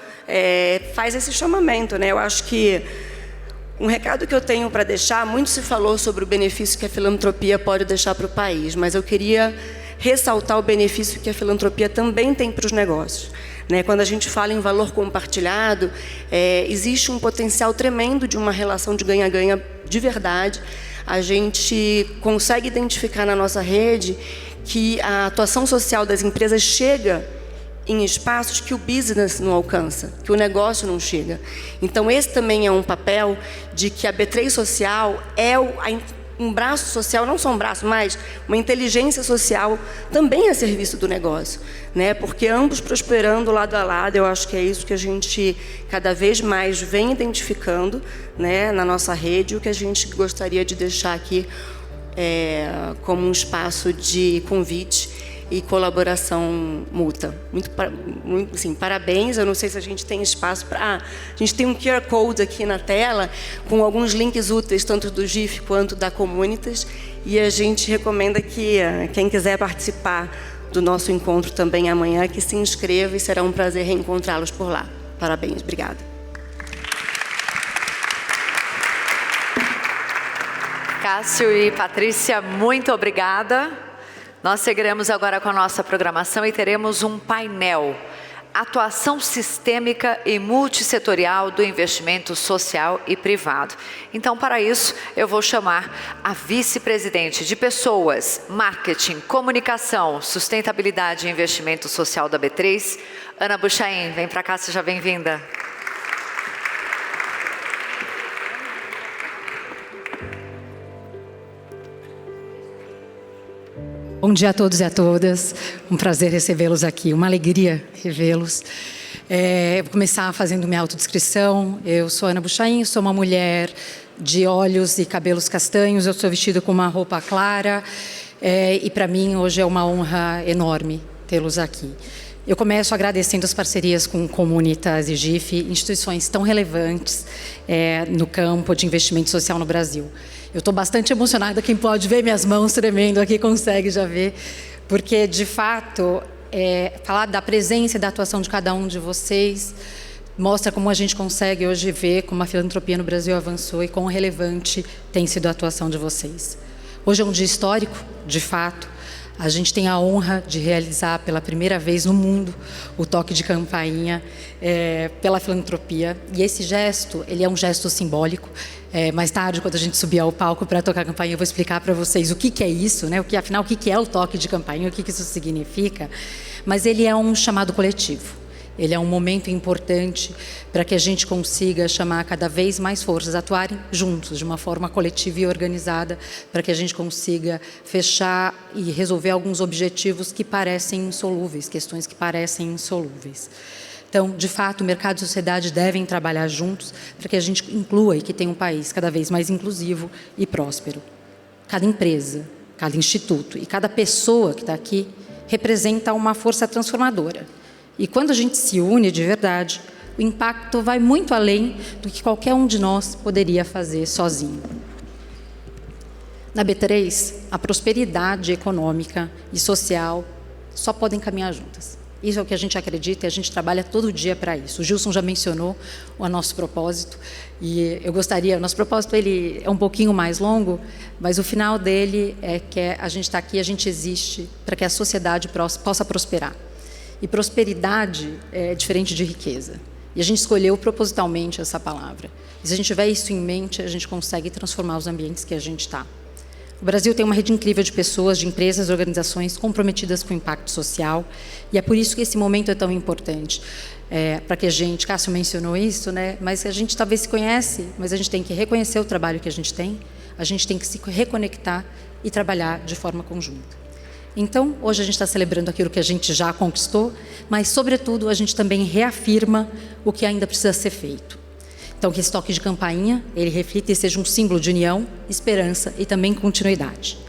faz esse chamamento, né? Eu acho que um recado que eu tenho para deixar, muito se falou sobre o benefício que a filantropia pode deixar para o país, mas eu queria ressaltar o benefício que a filantropia também tem para os negócios, né? Quando a gente fala em valor compartilhado, existe um potencial tremendo de uma relação de ganha-ganha de verdade. A gente consegue identificar na nossa rede que a atuação social das empresas chega em espaços que o business não alcança, que o negócio não chega. Então, esse também é um papel de que a B3 Social é um braço social, não só um braço, mas uma inteligência social também a serviço do negócio, né? Porque ambos prosperando lado a lado, eu acho que é isso que a gente cada vez mais vem identificando, né, na nossa rede, o que a gente gostaria de deixar aqui como um espaço de convite e colaboração mútua. Muito assim, parabéns. Eu não sei se a gente tem espaço para... a gente tem um QR Code aqui na tela com alguns links úteis, tanto do GIF quanto da Comunitas, e a gente recomenda que quem quiser participar do nosso encontro também amanhã, que se inscreva, e será um prazer reencontrá-los por lá. Parabéns, obrigada. Cássio e Patrícia, muito obrigada. Nós seguiremos agora com a nossa programação e teremos um painel, atuação sistêmica e multissetorial do investimento social e privado. Então, para isso, eu vou chamar a vice-presidente de Pessoas, Marketing, Comunicação, Sustentabilidade e Investimento Social da B3, Ana Buchaim. Vem para cá, seja bem-vinda. Bom dia a todos e a todas, um prazer recebê-los aqui, uma alegria revê-los. Vou começar fazendo minha autodescrição. Eu sou Ana Buchaim, sou uma mulher de olhos e cabelos castanhos, eu sou vestida com uma roupa clara e para mim hoje é uma honra enorme tê-los aqui. Eu começo agradecendo as parcerias com Comunitas e GIF, instituições tão relevantes no campo de investimento social no Brasil. Eu estou bastante emocionada, quem pode ver minhas mãos tremendo aqui consegue já ver, porque, de fato, falar da presença e da atuação de cada um de vocês mostra como a gente consegue hoje ver como a filantropia no Brasil avançou e quão relevante tem sido a atuação de vocês. Hoje é um dia histórico, de fato. A gente tem a honra de realizar pela primeira vez no mundo o toque de campainha pela filantropia. E esse gesto, ele é um gesto simbólico. Mais tarde, quando a gente subir ao palco para tocar a campainha, eu vou explicar para vocês o que é isso, né? Afinal, o que é o toque de campainha, o que isso significa. Mas ele é um chamado coletivo. Ele é um momento importante para que a gente consiga chamar cada vez mais forças a atuarem juntos, de uma forma coletiva e organizada, para que a gente consiga fechar e resolver alguns objetivos que parecem insolúveis, questões que parecem insolúveis. Então, de fato, o mercado e a sociedade devem trabalhar juntos para que a gente inclua e que tenha um país cada vez mais inclusivo e próspero. Cada empresa, cada instituto e cada pessoa que está aqui representa uma força transformadora. E quando a gente se une de verdade, o impacto vai muito além do que qualquer um de nós poderia fazer sozinho. Na B3, a prosperidade econômica e social só podem caminhar juntas. Isso é o que a gente acredita e a gente trabalha todo dia para isso. O Gilson já mencionou o nosso propósito e eu gostaria, o nosso propósito ele é um pouquinho mais longo, mas o final dele é que a gente está aqui, a gente existe para que a sociedade possa prosperar. E prosperidade é diferente de riqueza. E a gente escolheu propositalmente essa palavra. E se a gente tiver isso em mente, a gente consegue transformar os ambientes que a gente está. O Brasil tem uma rede incrível de pessoas, de empresas, de organizações comprometidas com o impacto social. E é por isso que esse momento é tão importante. Para que a gente, Cássio mencionou isso, né? Mas a gente talvez se conhece, mas a gente tem que reconhecer o trabalho que a gente tem, a gente tem que se reconectar e trabalhar de forma conjunta. Então, hoje a gente está celebrando aquilo que a gente já conquistou, mas, sobretudo, a gente também reafirma o que ainda precisa ser feito. Então, que esse toque de campainha, ele reflita e seja um símbolo de união, esperança e também continuidade.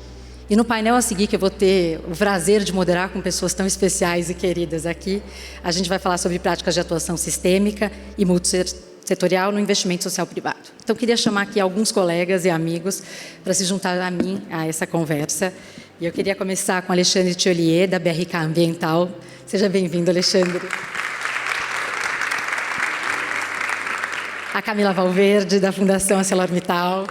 E no painel a seguir, que eu vou ter o prazer de moderar com pessoas tão especiais e queridas aqui, a gente vai falar sobre práticas de atuação sistêmica e multissetorial no investimento social privado. Então, eu queria chamar aqui alguns colegas e amigos para se juntar a mim, a essa conversa. E eu queria começar com Alexandre Thiolier, da BRK Ambiental. Seja bem-vindo, Alexandre. A Camila Valverde, da Fundação ArcelorMittal.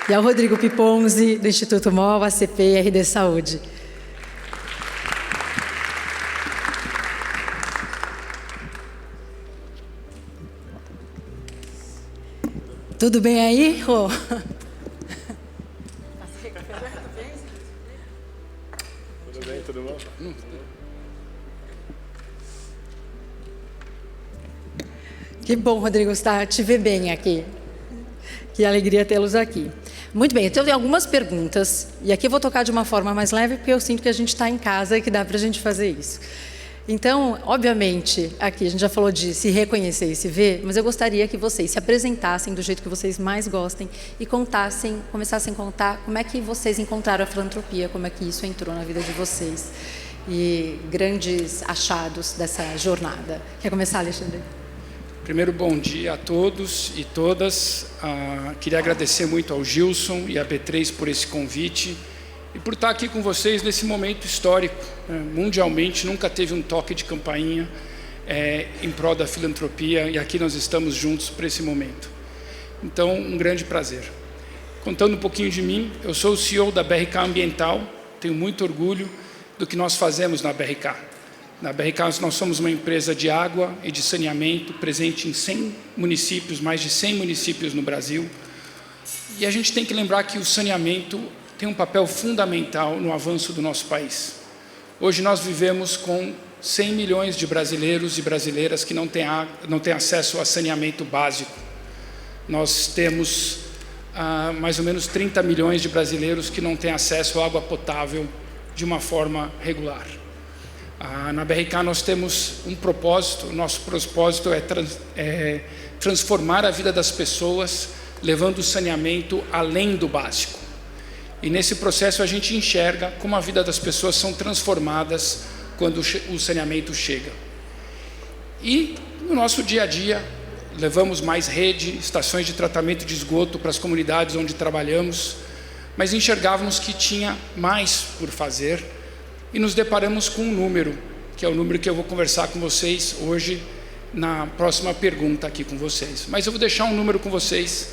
E ao Rodrigo Piponzi, do Instituto MOL, ACP e RD Saúde. Tudo bem aí, Rô? Que bom, Rodrigo, te ver bem aqui. Que alegria tê-los aqui. Muito bem, então eu tenho algumas perguntas, e aqui eu vou tocar de uma forma mais leve, porque eu sinto que a gente está em casa e que dá para a gente fazer isso. Então, obviamente, aqui a gente já falou de se reconhecer e se ver, mas eu gostaria que vocês se apresentassem do jeito que vocês mais gostem e começassem a contar como é que vocês encontraram a filantropia, como é que isso entrou na vida de vocês e grandes achados dessa jornada. Quer começar, Alexandre? Primeiro, bom dia a todos e todas. Queria agradecer muito ao Gilson e à B3 por esse convite e por estar aqui com vocês nesse momento histórico. Mundialmente nunca teve um toque de campainha em prol da filantropia, e aqui nós estamos juntos para esse momento. Então, um grande prazer. Contando um pouquinho de mim, eu sou o CEO da BRK Ambiental, tenho muito orgulho do que nós fazemos na BRK. Na BRK nós somos uma empresa de água e de saneamento, presente em 100 municípios, mais de 100 municípios no Brasil. E a gente tem que lembrar que o saneamento tem um papel fundamental no avanço do nosso país. Hoje nós vivemos com 100 milhões de brasileiros e brasileiras que não têm acesso a saneamento básico. Nós temos mais ou menos 30 milhões de brasileiros que não têm acesso à água potável de uma forma regular. Na BRK nós temos um propósito, nosso propósito é transformar a vida das pessoas, levando o saneamento além do básico. E nesse processo a gente enxerga como a vida das pessoas são transformadas quando o saneamento chega. E no nosso dia a dia, levamos mais rede, estações de tratamento de esgoto para as comunidades onde trabalhamos, mas enxergávamos que tinha mais por fazer e nos deparamos com um número, que é o número que eu vou conversar com vocês hoje na próxima pergunta aqui com vocês. Mas eu vou deixar um número com vocês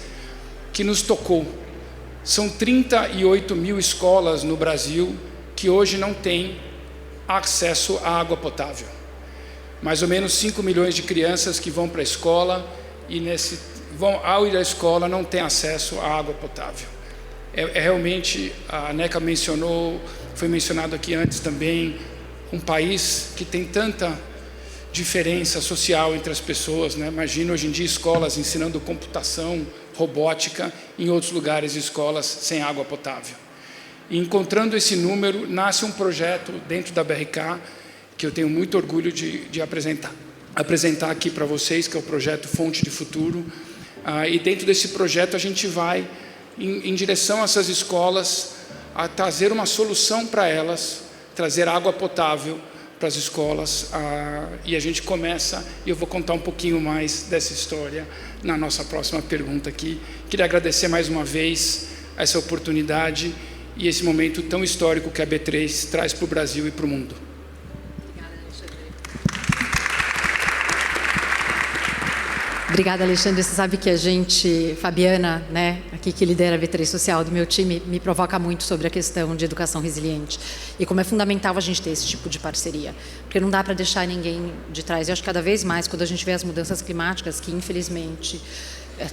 que nos tocou. São 38 mil escolas no Brasil que hoje não têm acesso à água potável. Mais ou menos 5 milhões de crianças que vão para a escola e ao ir à escola não têm acesso à água potável. Realmente, a NECA foi mencionado aqui antes também, um país que tem tanta diferença social entre as pessoas, né? Imagina hoje em dia escolas ensinando computação, robótica, em outros lugares escolas sem água potável. E encontrando esse número, nasce um projeto dentro da BRK, que eu tenho muito orgulho de apresentar aqui para vocês, que é o projeto Fonte de Futuro. E dentro desse projeto a gente vai em direção a essas escolas, a trazer uma solução para elas, trazer água potável para as escolas, e a gente começa, e eu vou contar um pouquinho mais dessa história na nossa próxima pergunta aqui. Queria agradecer mais uma vez essa oportunidade e esse momento tão histórico que a B3 traz para o Brasil e para o mundo. Obrigada, Alexandre. Você sabe que a gente, Fabiana, né, aqui que lidera a B3 Social do meu time, me provoca muito sobre a questão de educação resiliente e como é fundamental a gente ter esse tipo de parceria, porque não dá para deixar ninguém de trás. Eu acho que cada vez mais, quando a gente vê as mudanças climáticas, que infelizmente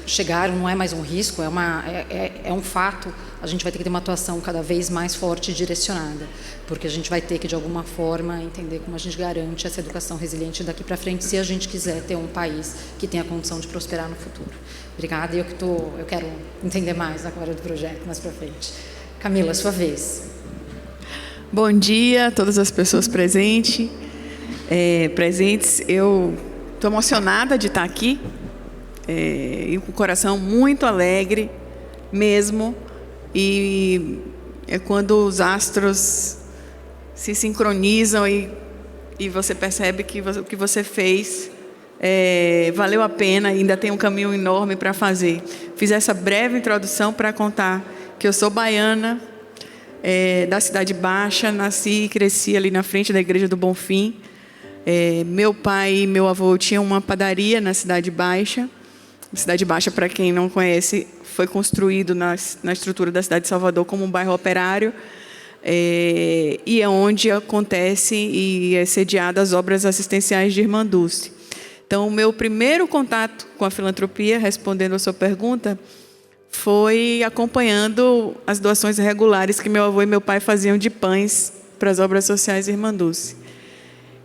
chegaram, não é mais um risco, é um fato, a gente vai ter que ter uma atuação cada vez mais forte e direcionada, porque a gente vai ter que, de alguma forma, entender como a gente garante essa educação resiliente daqui para frente, se a gente quiser ter um país que tenha a condição de prosperar no futuro. Obrigada, e eu quero entender mais agora do projeto, mais para frente. Camila, sua vez. Bom dia a todas as pessoas presentes. Eu estou emocionada de estar aqui, e com o coração muito alegre mesmo, e é quando os astros se sincronizam e você percebe que o que você fez valeu a pena, ainda tem um caminho enorme para fazer. Fiz essa breve introdução para contar que eu sou baiana, da Cidade Baixa, nasci e cresci ali na frente da Igreja do Bonfim. Meu pai e meu avô tinham uma padaria na Cidade Baixa. Cidade Baixa, para quem não conhece, foi construído na estrutura da cidade de Salvador como um bairro operário, e é onde acontece e é sediada as obras assistenciais de Irmã Dulce. Então, o meu primeiro contato com a filantropia, respondendo a sua pergunta, foi acompanhando as doações regulares que meu avô e meu pai faziam de pães para as obras sociais Irmã Dulce.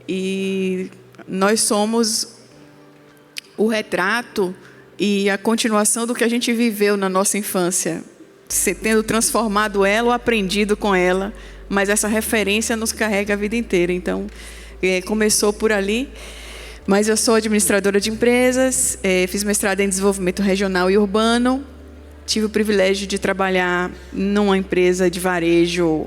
E nós somos o retrato e a continuação do que a gente viveu na nossa infância, tendo transformado ela ou aprendido com ela, mas essa referência nos carrega a vida inteira. Então, começou por ali. Mas eu sou administradora de empresas, fiz mestrado em desenvolvimento regional e urbano, tive o privilégio de trabalhar numa empresa de varejo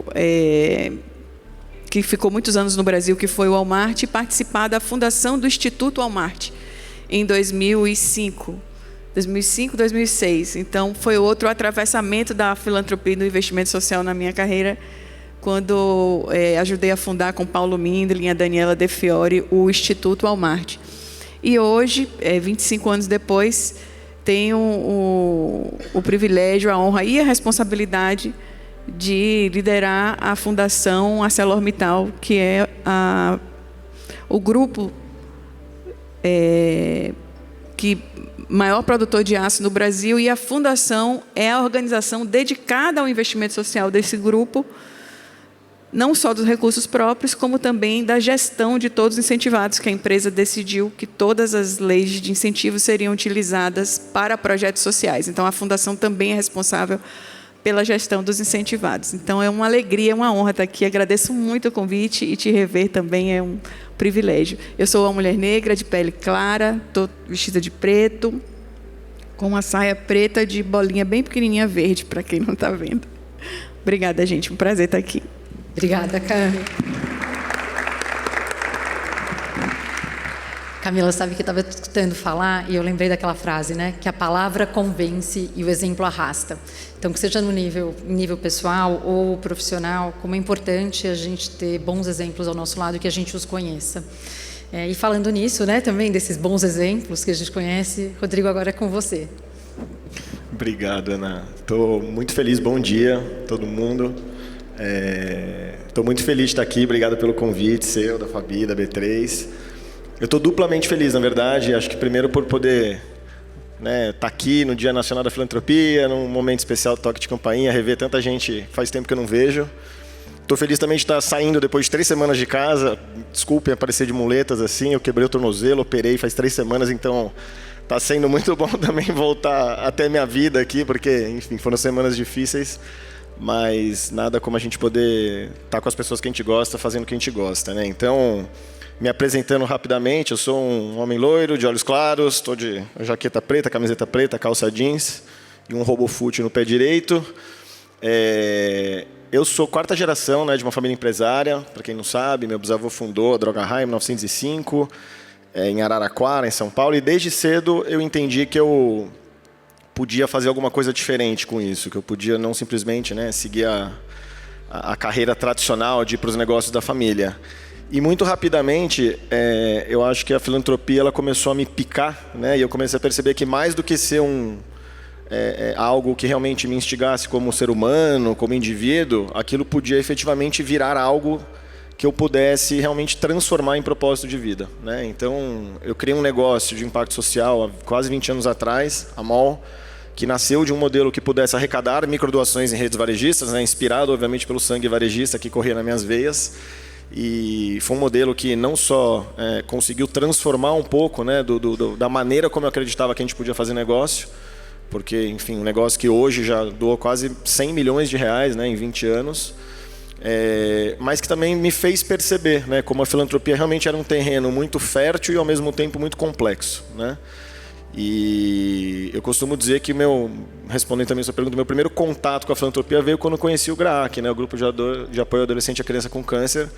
que ficou muitos anos no Brasil, que foi o Walmart, e participar da fundação do Instituto Walmart em 2005, 2006. Então, foi outro atravessamento da filantropia e do investimento social na minha carreira, quando ajudei a fundar com Paulo Mindlin e a Daniela De Fiore o Instituto Walmart. E hoje, 25 anos depois, tenho o privilégio, a honra e a responsabilidade de liderar a Fundação ArcelorMittal, que é o grupo que maior produtor de aço no Brasil, e a Fundação é a organização dedicada ao investimento social desse grupo, não só dos recursos próprios, como também da gestão de todos os incentivados, que a empresa decidiu que todas as leis de incentivo seriam utilizadas para projetos sociais. Então, a Fundação também é responsável pela gestão dos incentivados. Então, é uma alegria, uma honra estar aqui. Agradeço muito o convite, e te rever também é um privilégio. Eu sou uma mulher negra, de pele clara, estou vestida de preto, com uma saia preta de bolinha bem pequenininha verde, para quem não está vendo. Obrigada, gente. Um prazer estar aqui. Obrigada, Camila. Camila, sabe que eu estava escutando falar e eu lembrei daquela frase, né? Que a palavra convence e o exemplo arrasta. Então, que seja no nível pessoal ou profissional, como é importante a gente ter bons exemplos ao nosso lado e que a gente os conheça. E falando nisso, né, também desses bons exemplos que a gente conhece, Rodrigo, agora é com você. Obrigado, Ana. Estou muito feliz. Bom dia, todo mundo. Estou muito feliz de estar aqui. Obrigado pelo convite, seu, da Fabi, da B3. Eu estou duplamente feliz, na verdade. Acho que primeiro por poder estar aqui no Dia Nacional da Filantropia, num momento especial do Toque de Campainha, rever tanta gente faz tempo que eu não vejo. Estou feliz também de estar saindo depois de 3 semanas de casa. Desculpem aparecer de muletas assim, eu quebrei o tornozelo, operei faz 3 semanas, então está sendo muito bom também voltar até minha vida aqui, porque, enfim, foram semanas difíceis, mas nada como a gente poder estar com as pessoas que a gente gosta, fazendo o que a gente gosta, né? Então, me apresentando rapidamente, eu sou um homem loiro, de olhos claros, estou de jaqueta preta, camiseta preta, calça jeans e um RoboFoot no pé direito. Eu sou 4ª geração, né, de uma família empresária. Para quem não sabe, meu bisavô fundou a Droga Raia em 1905, em Araraquara, em São Paulo. E desde cedo eu entendi que eu podia fazer alguma coisa diferente com isso, que eu podia não simplesmente, né, seguir a carreira tradicional de ir para os negócios da família. E muito rapidamente, eu acho que a filantropia ela começou a me picar, né, e eu comecei a perceber que mais do que ser algo que realmente me instigasse como ser humano, como indivíduo, aquilo podia efetivamente virar algo que eu pudesse realmente transformar em propósito de vida, né? Então, eu criei um negócio de impacto social há quase 20 anos atrás, a MOL, que nasceu de um modelo que pudesse arrecadar microdoações em redes varejistas, né? Inspirado, obviamente, pelo sangue varejista que corria nas minhas veias. E foi um modelo que não só conseguiu transformar um pouco, né, da maneira como eu acreditava que a gente podia fazer negócio, porque, enfim, um negócio que hoje já doou quase 100 milhões de reais, né, em 20 anos, mas que também me fez perceber, né, como a filantropia realmente era um terreno muito fértil e, ao mesmo tempo, muito complexo, né? E eu costumo dizer que respondendo também a sua pergunta, meu primeiro contato com a filantropia veio quando eu conheci o GRAAC, né, o Grupo de Apoio ao Adolescente e à Criança com Câncer,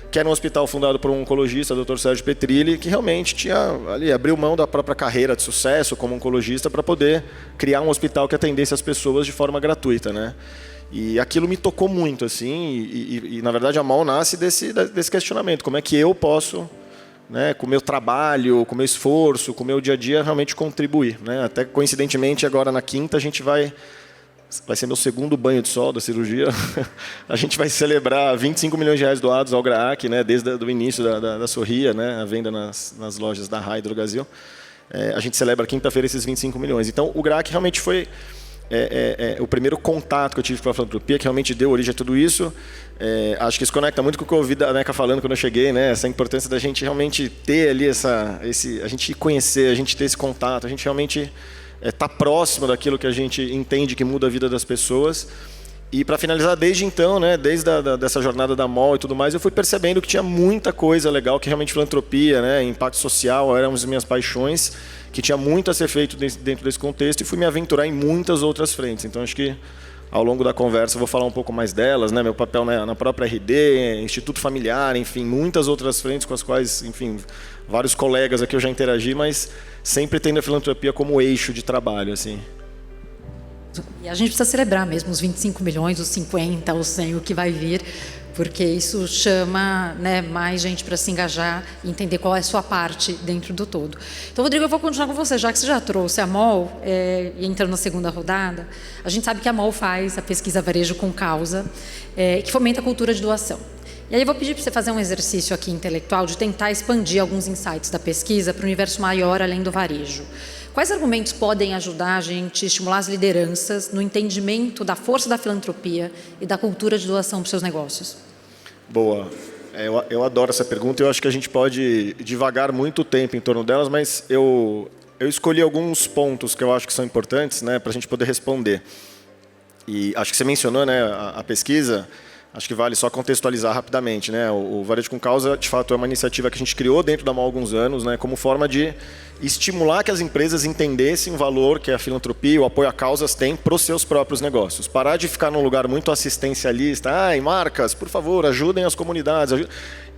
que era um hospital fundado por um oncologista, o Dr. Sérgio Petrilli, que realmente abriu mão da própria carreira de sucesso como oncologista para poder criar um hospital que atendesse as pessoas de forma gratuita, né? E aquilo me tocou muito, assim, e na verdade a MOL nasce desse questionamento, como é que eu posso, né, com o meu trabalho, com o meu esforço, com o meu dia a dia, realmente contribuir, né? Até coincidentemente, agora na quinta, a gente vai ser meu segundo banho de sol da cirurgia. A gente vai celebrar 25 milhões de reais doados ao GRAAC, né, desde o início da Sorria, né, a venda nas lojas da Rai do Brasil. A gente celebra quinta-feira esses 25 milhões. Então, o GRAAC realmente foi o primeiro contato que eu tive com a filantropia, que realmente deu origem a tudo isso. Acho que isso conecta muito com o que eu ouvi da Neca falando quando eu cheguei, né? Essa importância da gente realmente ter ali a gente conhecer, a gente ter esse contato, a gente realmente estar próximo daquilo que a gente entende que muda a vida das pessoas. E para finalizar, desde então, né, desde dessa jornada da MOL e tudo mais, eu fui percebendo que tinha muita coisa legal, que realmente filantropia, né, impacto social eram as minhas paixões, que tinha muito a ser feito dentro desse contexto, e fui me aventurar em muitas outras frentes. Então acho que ao longo da conversa eu vou falar um pouco mais delas, né, meu papel na própria RD, Instituto Familiar, enfim, muitas outras frentes com as quais, enfim, vários colegas aqui eu já interagi, mas sempre tendo a filantropia como eixo de trabalho, assim. E a gente precisa celebrar mesmo os 25 milhões, os 50, os 100, o que vai vir, porque isso chama, né, mais gente para se engajar e entender qual é a sua parte dentro do todo. Então, Rodrigo, eu vou continuar com você, já que você já trouxe a MOL, e entrando na segunda rodada, a gente sabe que a MOL faz a pesquisa Varejo com Causa, que fomenta a cultura de doação. E aí eu vou pedir para você fazer um exercício aqui intelectual de tentar expandir alguns insights da pesquisa para o universo maior além do varejo. Quais argumentos podem ajudar a gente a estimular as lideranças no entendimento da força da filantropia e da cultura de doação para os seus negócios? Boa. Eu adoro essa pergunta e eu acho que a gente pode divagar muito tempo em torno delas, mas eu escolhi alguns pontos que eu acho que são importantes, né, para a gente poder responder. E acho que você mencionou, né, a pesquisa. Acho que vale só contextualizar rapidamente, né? O Varejo com Causa, de fato, é uma iniciativa que a gente criou dentro da MOL há alguns anos, né? Como forma de estimular que as empresas entendessem o valor que a filantropia e o apoio a causas têm para os seus próprios negócios. Parar de ficar num lugar muito assistencialista, marcas, por favor, ajudem as comunidades,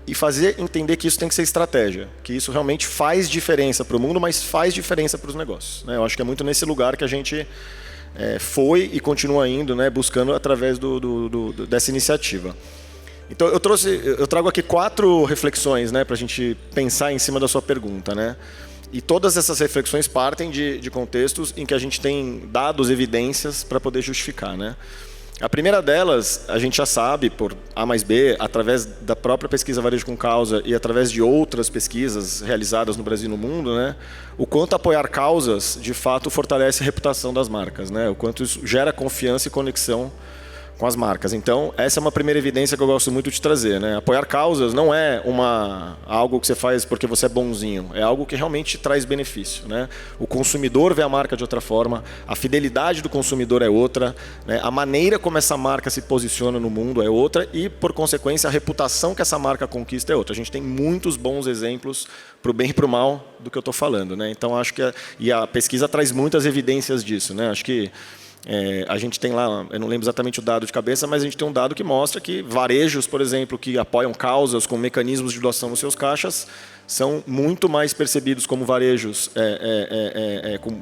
e fazer entender que isso tem que ser estratégia, que isso realmente faz diferença para o mundo, mas faz diferença para os negócios, né? Eu acho que é muito nesse lugar que a gente foi e continua indo, né, buscando através dessa iniciativa. Então eu trago aqui 4 reflexões, né, para a gente pensar em cima da sua pergunta, né? E todas essas reflexões partem de contextos em que a gente tem dados, evidências para poder justificar, né? A primeira delas, a gente já sabe, por A mais B, através da própria pesquisa Varejo com Causa e através de outras pesquisas realizadas no Brasil e no mundo, né, o quanto apoiar causas, de fato, fortalece a reputação das marcas, né, o quanto isso gera confiança e conexão com as marcas. Então, essa é uma primeira evidência que eu gosto muito de trazer, né? Apoiar causas não é algo que você faz porque você é bonzinho, é algo que realmente traz benefício, né? O consumidor vê a marca de outra forma, a fidelidade do consumidor é outra, né? A maneira como essa marca se posiciona no mundo é outra e, por consequência, a reputação que essa marca conquista é outra. A gente tem muitos bons exemplos para o bem e para o mal do que eu estou falando, né? Então, acho que a pesquisa traz muitas evidências disso, né? Acho que a gente tem lá, eu não lembro exatamente o dado de cabeça, mas a gente tem um dado que mostra que varejos, por exemplo, que apoiam causas com mecanismos de doação nos seus caixas, são muito mais percebidos como varejos com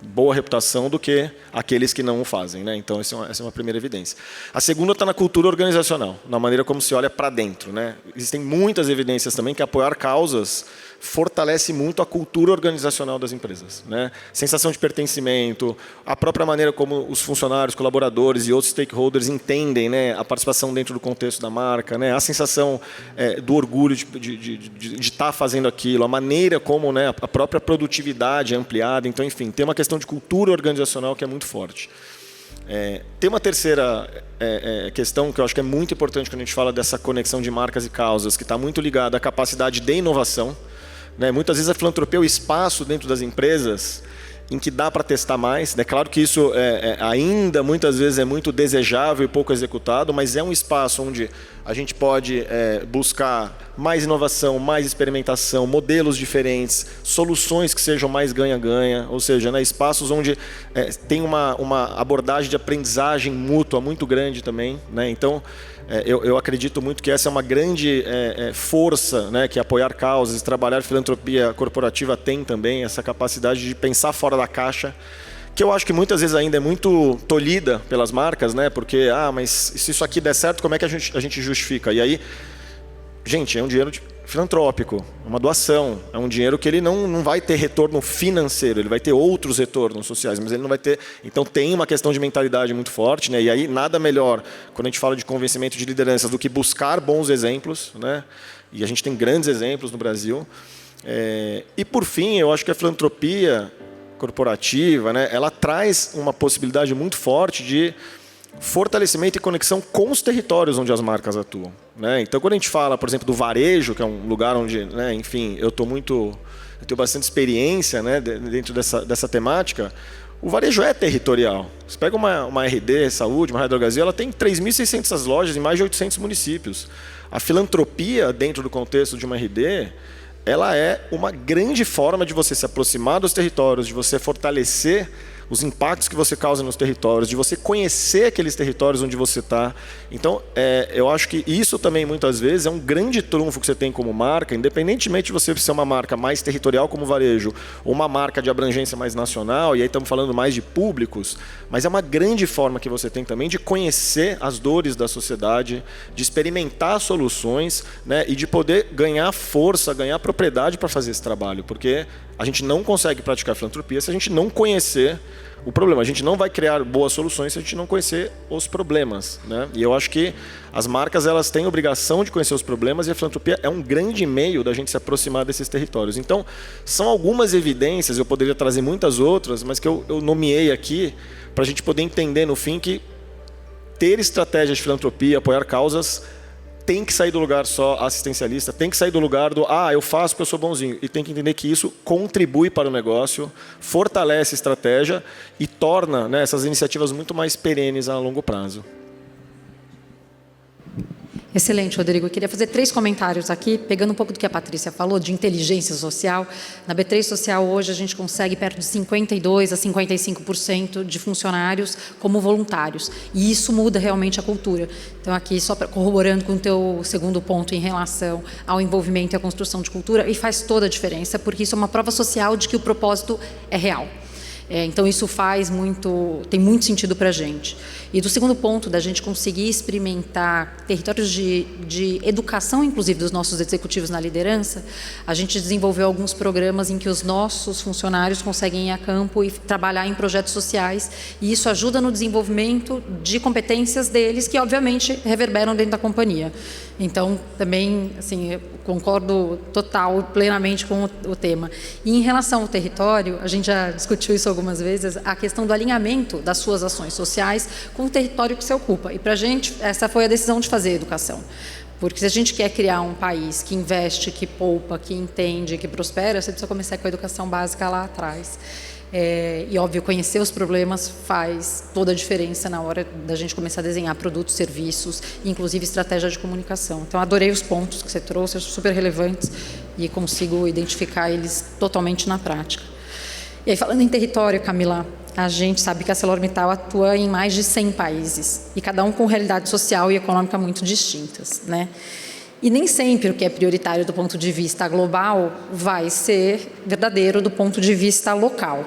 boa reputação do que aqueles que não o fazem, né? Então, essa é uma primeira evidência. A segunda está na cultura organizacional, na maneira como se olha para dentro, né? Existem muitas evidências também que apoiar causas fortalece muito a cultura organizacional das empresas, né? Sensação de pertencimento, a própria maneira como os funcionários, colaboradores e outros stakeholders entendem, né, a participação dentro do contexto da marca, né? A sensação do orgulho de estar fazendo aquilo, a maneira como, né, a própria produtividade é ampliada. Então, enfim, tem uma questão de cultura organizacional que é muito forte. Tem uma terceira questão que eu acho que é muito importante quando a gente fala dessa conexão de marcas e causas, que está muito ligada à capacidade de inovação, né? Muitas vezes a filantropia é o espaço dentro das empresas em que dá para testar mais. É claro que isso ainda muitas vezes é muito desejável e pouco executado, mas é um espaço onde a gente pode buscar mais inovação, mais experimentação, modelos diferentes, soluções que sejam mais ganha-ganha, ou seja, né, espaços onde tem uma abordagem de aprendizagem mútua muito grande também, né? Então, eu acredito muito que essa é uma grande força, né, que apoiar causas, trabalhar filantropia corporativa tem também, essa capacidade de pensar fora da caixa, que eu acho que muitas vezes ainda é muito tolhida pelas marcas, né? Porque, mas se isso aqui der certo, como é que a gente justifica? E aí, gente, é um dinheiro filantrópico, uma doação, é um dinheiro que ele não vai ter retorno financeiro, ele vai ter outros retornos sociais, mas ele não vai ter. Então tem uma questão de mentalidade muito forte, né? E aí nada melhor quando a gente fala de convencimento de lideranças do que buscar bons exemplos, né? E a gente tem grandes exemplos no Brasil. E por fim, eu acho que a filantropia corporativa, né, ela traz uma possibilidade muito forte de fortalecimento e conexão com os territórios onde as marcas atuam, né? Então, quando a gente fala, por exemplo, do varejo, que é um lugar onde, né, enfim, eu tenho bastante experiência, né, dentro dessa temática. O varejo é territorial. Você pega uma RD Saúde, uma Raia Drogasil, ela tem 3.600 lojas em mais de 800 municípios. A filantropia, dentro do contexto de uma RD, ela é uma grande forma de você se aproximar dos territórios, de você fortalecer os impactos que você causa nos territórios, de você conhecer aqueles territórios onde você está. Então, eu acho que isso também, muitas vezes, é um grande trunfo que você tem como marca, independentemente de você ser uma marca mais territorial como varejo, ou uma marca de abrangência mais nacional, e aí estamos falando mais de públicos, mas é uma grande forma que você tem também de conhecer as dores da sociedade, de experimentar soluções, né, e de poder ganhar força, ganhar propriedade para fazer esse trabalho, porque a gente não consegue praticar filantropia se a gente não conhecer o problema. A gente não vai criar boas soluções se a gente não conhecer os problemas, né? E eu acho que as marcas, elas têm a obrigação de conhecer os problemas, e a filantropia é um grande meio da gente se aproximar desses territórios. Então, são algumas evidências, eu poderia trazer muitas outras, mas que eu nomeei aqui para a gente poder entender, no fim, que ter estratégias de filantropia, apoiar causas, tem que sair do lugar só assistencialista, tem que sair do lugar do eu faço porque eu sou bonzinho, e tem que entender que isso contribui para o negócio, fortalece a estratégia e torna, né, essas iniciativas muito mais perenes a longo prazo. Excelente, Rodrigo. Eu queria fazer 3 comentários aqui, pegando um pouco do que a Patrícia falou, de inteligência social. Na B3 Social, hoje, a gente consegue perto de 52% a 55% de funcionários como voluntários. E isso muda realmente a cultura. Então, aqui, só corroborando com o teu segundo ponto em relação ao envolvimento e à construção de cultura, e faz toda a diferença, porque isso é uma prova social de que o propósito é real. Então, isso tem muito sentido para a gente. E do segundo ponto, da gente conseguir experimentar territórios de educação, inclusive, dos nossos executivos na liderança, a gente desenvolveu alguns programas em que os nossos funcionários conseguem ir a campo e trabalhar em projetos sociais, e isso ajuda no desenvolvimento de competências deles, que, obviamente, reverberam dentro da companhia. Então, também, assim, eu concordo plenamente com o tema. E em relação ao território, a gente já discutiu isso algumas vezes, a questão do alinhamento das suas ações sociais com o território que você ocupa. E para a gente, essa foi a decisão de fazer educação. Porque se a gente quer criar um país que investe, que poupa, que entende, que prospera, você precisa começar com a educação básica lá atrás. E, óbvio, conhecer os problemas faz toda a diferença na hora da gente começar a desenhar produtos, serviços, inclusive estratégia de comunicação. Então, adorei os pontos que você trouxe, acho super relevantes e consigo identificar eles totalmente na prática. E aí, falando em território, Camila, a gente sabe que a ArcelorMittal atua em mais de 100 países, e cada um com realidade social e econômica muito distintas, né? E nem sempre o que é prioritário do ponto de vista global vai ser verdadeiro do ponto de vista local.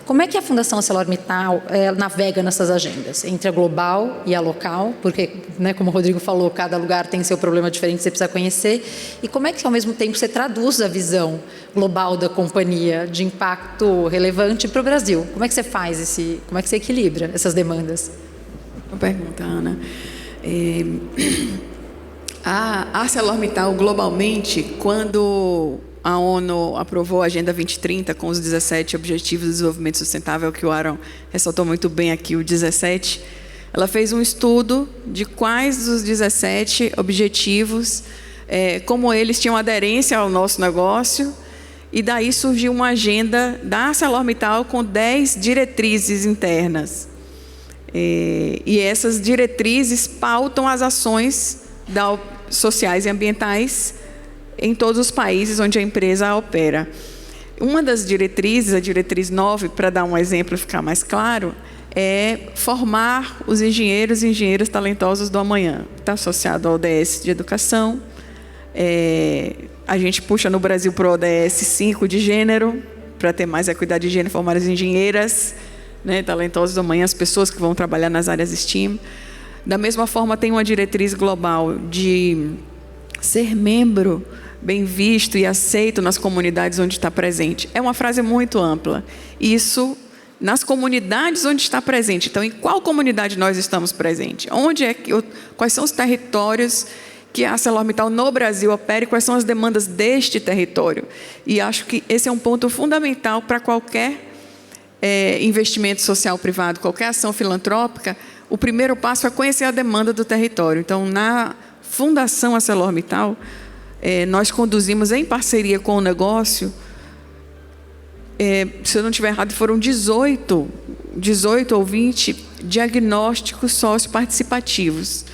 Como é que a Fundação ArcelorMittal navega nessas agendas, entre a global e a local? Porque, né, como o Rodrigo falou, cada lugar tem seu problema diferente, você precisa conhecer. E como é que, ao mesmo tempo, você traduz a visão global da companhia de impacto relevante para o Brasil? Como é que você faz como é que você equilibra essas demandas? Boa pergunta, Ana. A ArcelorMittal, globalmente, quando a ONU aprovou a Agenda 2030 com os 17 Objetivos de Desenvolvimento Sustentável, que o Aaron ressaltou muito bem aqui, o 17, ela fez um estudo de quais dos 17 objetivos, como eles tinham aderência ao nosso negócio, e daí surgiu uma agenda da ArcelorMittal com 10 diretrizes internas. E essas diretrizes pautam as ações sociais e ambientais em todos os países onde a empresa opera. Uma das diretrizes, a diretriz 9, para dar um exemplo e ficar mais claro, é formar os engenheiros e engenheiras talentosos do amanhã. Está associado ao ODS de educação. A gente puxa no Brasil para o ODS 5 de gênero, para ter mais equidade de gênero, formar as engenheiras, né, talentosas do amanhã, as pessoas que vão trabalhar nas áreas STEAM. Da mesma forma, tem uma diretriz global de ser membro bem visto e aceito nas comunidades onde está presente. É uma frase muito ampla. Isso nas comunidades onde está presente. Então, em qual comunidade nós estamos presentes? Quais são os territórios que a ArcelorMittal no Brasil opera e quais são as demandas deste território? E acho que esse é um ponto fundamental para qualquer investimento social privado, qualquer ação filantrópica, o primeiro passo é conhecer a demanda do território. Então, na Fundação ArcelorMittal, nós conduzimos em parceria com o negócio, se eu não estiver errado, foram 18 ou 20 diagnósticos socioparticipativos,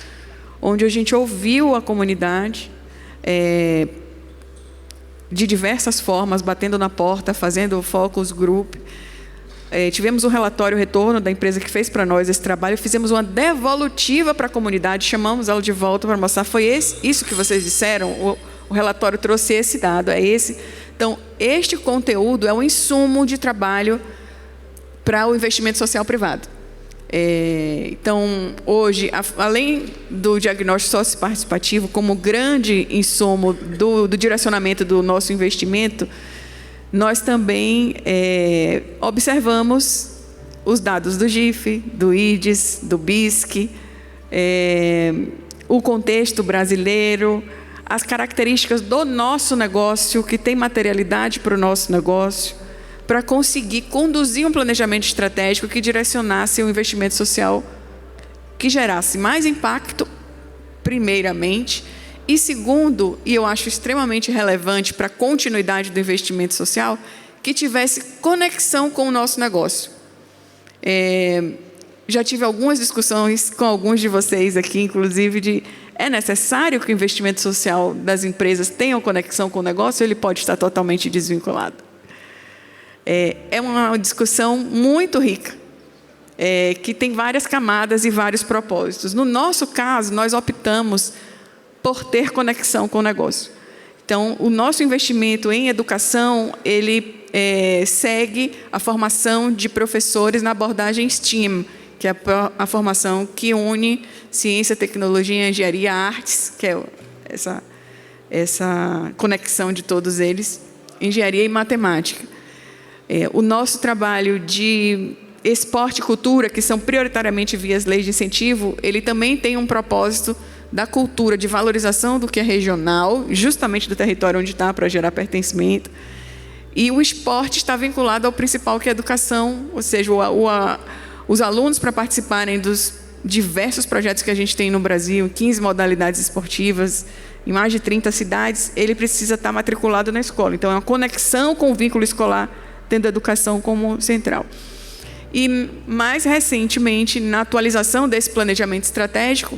onde a gente ouviu a comunidade de diversas formas, batendo na porta, fazendo focus group. Tivemos um relatório retorno da empresa que fez para nós esse trabalho, fizemos uma devolutiva para a comunidade, chamamos ela de volta para mostrar, foi isso que vocês disseram, o relatório trouxe esse dado, é esse. Então, este conteúdo é um insumo de trabalho para o investimento social privado. Então, hoje, além do diagnóstico socioparticipativo como grande insumo do direcionamento do nosso investimento, nós também observamos os dados do GIF, do IDES, do BISC, o contexto brasileiro, as características do nosso negócio, que tem materialidade para o nosso negócio, para conseguir conduzir um planejamento estratégico que direcionasse o investimento social, que gerasse mais impacto, primeiramente, e segundo, e eu acho extremamente relevante para a continuidade do investimento social, que tivesse conexão com o nosso negócio. Já tive algumas discussões com alguns de vocês aqui, inclusive, é necessário que o investimento social das empresas tenha conexão com o negócio, ou ele pode estar totalmente desvinculado? É uma discussão muito rica, que tem várias camadas e vários propósitos. No nosso caso, nós optamos por ter conexão com o negócio. Então, o nosso investimento em educação, ele segue a formação de professores na abordagem STEAM, que é a formação que une ciência, tecnologia, engenharia, artes, que é essa conexão de todos eles, engenharia e matemática. O nosso trabalho de esporte e cultura, que são prioritariamente vias leis de incentivo, ele também tem um propósito da cultura, de valorização do que é regional, justamente do território onde está, para gerar pertencimento. E o esporte está vinculado ao principal, que é a educação, ou seja, os alunos, para participarem dos diversos projetos que a gente tem no Brasil, 15 modalidades esportivas, em mais de 30 cidades, ele precisa estar matriculado na escola. Então, é uma conexão com o vínculo escolar, tendo a educação como central. E, mais recentemente, na atualização desse planejamento estratégico,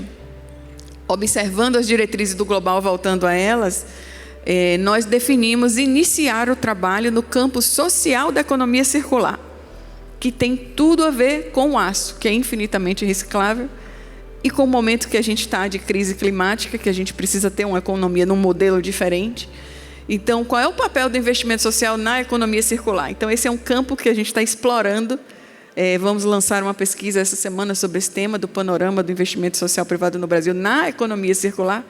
observando as diretrizes do Global, voltando a elas, nós definimos iniciar o trabalho no campo social da economia circular, que tem tudo a ver com o aço, que é infinitamente reciclável, e com o momento que a gente está de crise climática, que a gente precisa ter uma economia num modelo diferente. Então, qual é o papel do investimento social na economia circular? Então, esse é um campo que a gente está explorando. Vamos lançar uma pesquisa essa semana sobre esse tema, do panorama do investimento social privado no Brasil na economia circular,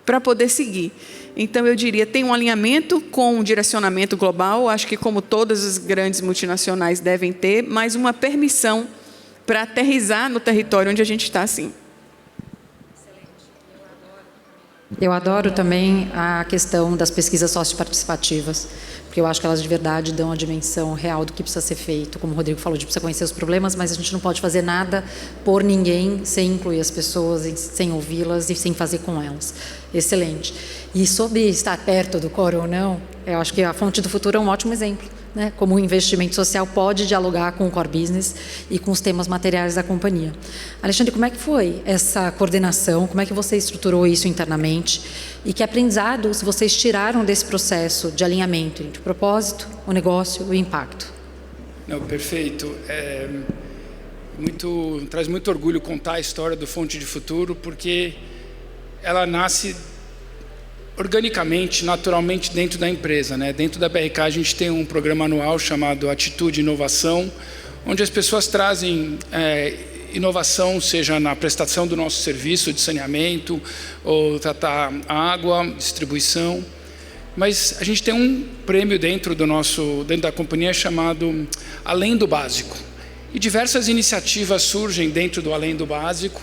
para poder seguir. Então, eu diria, tem um alinhamento com um direcionamento global, acho que como todas as grandes multinacionais devem ter, mas uma permissão para aterrissar no território onde a gente está, sim. Eu adoro também a questão das pesquisas socioparticipativas, porque eu acho que elas de verdade dão a dimensão real do que precisa ser feito. Como o Rodrigo falou, a gente precisa conhecer os problemas, mas a gente não pode fazer nada por ninguém sem incluir as pessoas, sem ouvi-las e sem fazer com elas. Excelente. E sobre estar perto do core ou não, eu acho que a Fonte do Futuro é um ótimo exemplo, né? Como o investimento social pode dialogar com o core business e com os temas materiais da companhia. Alexandre, como é que foi essa coordenação? Como é que você estruturou isso internamente? E que aprendizados vocês tiraram desse processo de alinhamento entre o propósito, o negócio e o impacto? Não, perfeito. Traz muito orgulho contar a história do Fonte de Futuro, porque ela nasce organicamente, naturalmente dentro da empresa, né? Dentro da BRK a gente tem um programa anual chamado Atitude e Inovação, onde as pessoas trazem inovação, seja na prestação do nosso serviço de saneamento, ou tratar água, distribuição. Mas a gente tem um prêmio dentro da companhia chamado Além do Básico. E diversas iniciativas surgem dentro do Além do Básico,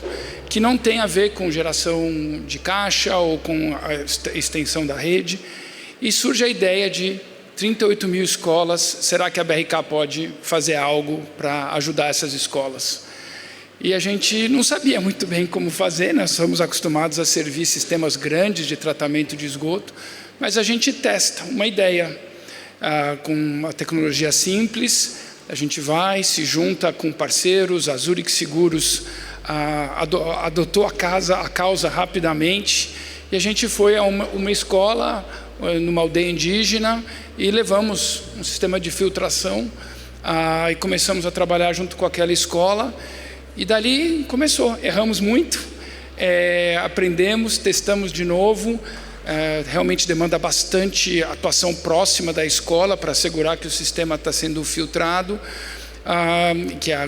que não tem a ver com geração de caixa ou com a extensão da rede. E surge a ideia de 38 mil escolas, será que a BRK pode fazer algo para ajudar essas escolas? E a gente não sabia muito bem como fazer, nós somos acostumados a servir sistemas grandes de tratamento de esgoto, mas a gente testa uma ideia com uma tecnologia simples, a gente vai, se junta com parceiros, a Zurich Seguros adotou a causa rapidamente, e a gente foi a uma escola, numa aldeia indígena, e levamos um sistema de filtração, e começamos a trabalhar junto com aquela escola, e dali começou, erramos muito, aprendemos, testamos de novo, realmente demanda bastante atuação próxima da escola para assegurar que o sistema está sendo filtrado,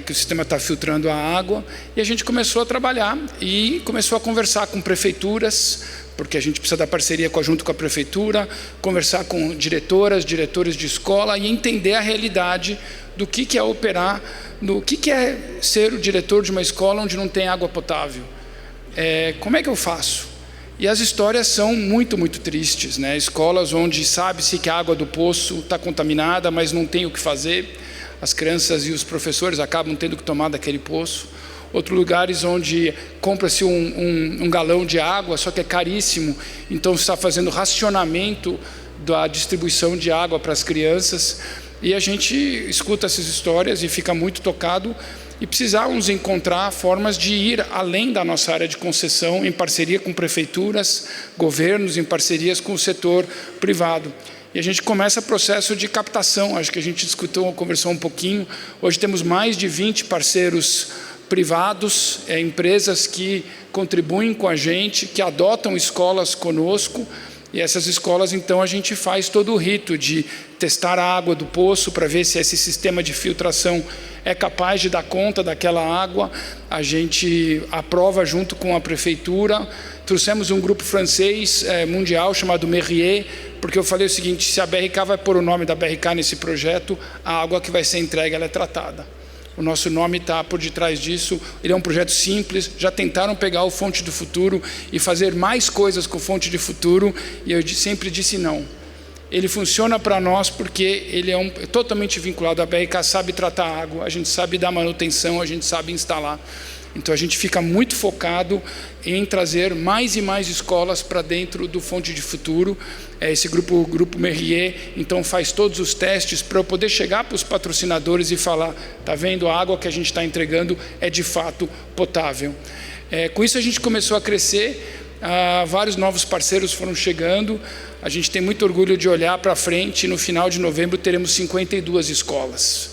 que o sistema está filtrando a água, e a gente começou a trabalhar e começou a conversar com prefeituras, porque a gente precisa da parceria junto com a prefeitura, conversar com diretores de escola e entender a realidade do que é operar, do que é ser o diretor de uma escola onde não tem água potável. Como é que eu faço? E as histórias são muito, muito tristes, né? Escolas onde sabe-se que a água do poço está contaminada, mas não tem o que fazer. As crianças e os professores acabam tendo que tomar daquele poço. Outros lugares onde compra-se um galão de água, só que é caríssimo, então está fazendo racionamento da distribuição de água para as crianças. E a gente escuta essas histórias e fica muito tocado, e precisávamos encontrar formas de ir além da nossa área de concessão, em parceria com prefeituras, governos, em parcerias com o setor privado. E a gente começa o processo de captação, acho que a gente conversou um pouquinho. Hoje temos mais de 20 parceiros privados, empresas que contribuem com a gente, que adotam escolas conosco, e essas escolas, então, a gente faz todo o rito de testar a água do poço para ver se esse sistema de filtração é capaz de dar conta daquela água. A gente aprova junto com a prefeitura. Trouxemos um grupo francês mundial chamado Merrier, porque eu falei o seguinte: se a BRK vai pôr o nome da BRK nesse projeto, a água que vai ser entregue ela é tratada. O nosso nome está por detrás disso. Ele é um projeto simples. Já tentaram pegar o Fonte do Futuro e fazer mais coisas com o Fonte do Futuro, e eu sempre disse não. Ele funciona para nós porque ele é totalmente vinculado. A BRK sabe tratar água, a gente sabe dar manutenção, a gente sabe instalar. Então a gente fica muito focado em trazer mais e mais escolas para dentro do Fonte de Futuro. Esse grupo Merrier, então, faz todos os testes para eu poder chegar para os patrocinadores e falar: está vendo, a água que a gente está entregando é de fato potável. Com isso a gente começou a crescer, vários novos parceiros foram chegando. A gente tem muito orgulho de olhar para frente, e no final de novembro teremos 52 escolas.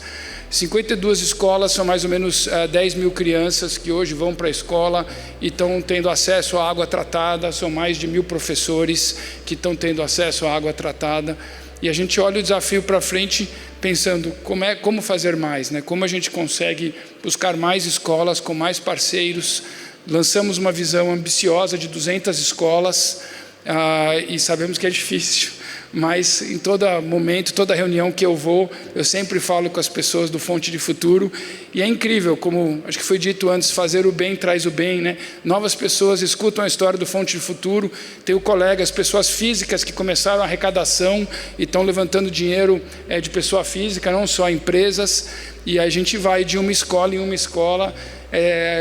52 escolas, são mais ou menos 10 mil crianças que hoje vão para a escola e estão tendo acesso à água tratada. São mais de 1.000 professores que estão tendo acesso à água tratada. E a gente olha o desafio para frente pensando como fazer mais, né? Como a gente consegue buscar mais escolas com mais parceiros. Lançamos uma visão ambiciosa de 200 escolas, e sabemos que é difícil. Mas em todo momento, toda reunião que eu vou, eu sempre falo com as pessoas do Fonte de Futuro, e é incrível, como acho que foi dito antes, fazer o bem traz o bem, né? Novas pessoas escutam a história do Fonte de Futuro. Tenho colegas, pessoas físicas que começaram a arrecadação e estão levantando dinheiro de pessoa física, não só empresas, e a gente vai de uma escola em uma escola.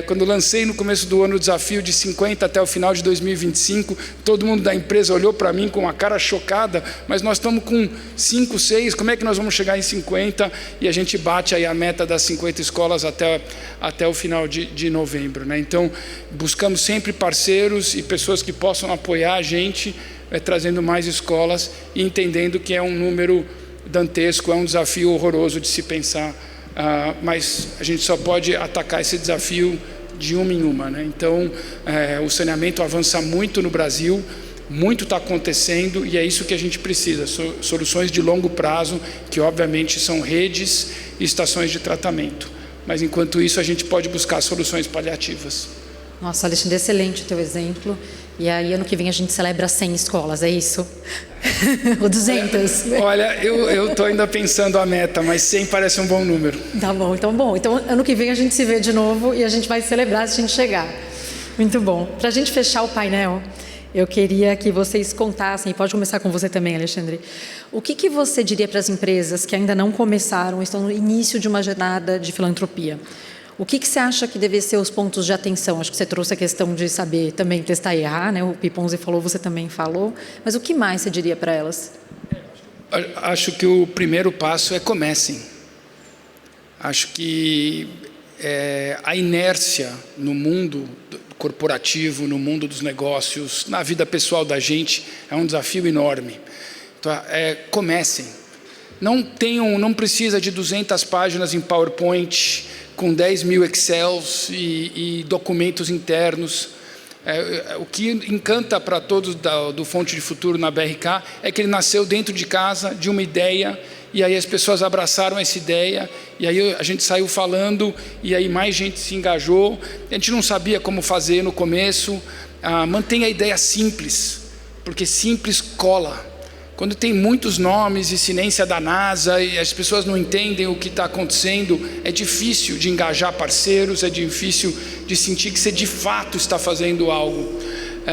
Quando lancei no começo do ano o desafio de 50 até o final de 2025, todo mundo da empresa olhou para mim com uma cara chocada: mas nós estamos com 5, 6, como é que nós vamos chegar em 50? E a gente bate aí a meta das 50 escolas até o final de novembro, né? Então, buscamos sempre parceiros e pessoas que possam apoiar a gente, trazendo mais escolas e entendendo que é um número dantesco, é um desafio horroroso de se pensar. Mas a gente só pode atacar esse desafio de uma em uma, né? Então, o saneamento avança muito no Brasil, muito está acontecendo, e é isso que a gente precisa: soluções de longo prazo, que obviamente são redes e estações de tratamento. Mas enquanto isso, a gente pode buscar soluções paliativas. Nossa, Alexandre, excelente o teu exemplo. E aí, ano que vem, a gente celebra 100 escolas, é isso? Ou 200? Olha, eu estou ainda pensando a meta, mas 100 parece um bom número. Tá bom. Então, ano que vem a gente se vê de novo e a gente vai celebrar se a gente chegar. Muito bom. Para a gente fechar o painel, eu queria que vocês contassem, pode começar com você também, Alexandre, o que você diria para as empresas que ainda não começaram, estão no início de uma jornada de filantropia? O que você acha que devem ser os pontos de atenção? Acho que você trouxe a questão de saber também testar e errar, né? O Piponzi falou, você também falou, mas o que mais você diria para elas? Acho que o primeiro passo é comecem. Acho que a inércia no mundo corporativo, no mundo dos negócios, na vida pessoal da gente, é um desafio enorme. Então, comecem. Não precisa de 200 páginas em PowerPoint, com 10 mil Excels e documentos internos. O que encanta para todos do Fonte de Futuro na BRK é que ele nasceu dentro de casa, de uma ideia, e aí as pessoas abraçaram essa ideia, e aí a gente saiu falando, e aí mais gente se engajou. A gente não sabia como fazer no começo. Mantenha a ideia simples, porque simples cola. Quando tem muitos nomes e ciência da NASA e as pessoas não entendem o que está acontecendo, é difícil de engajar parceiros, é difícil de sentir que você de fato está fazendo algo.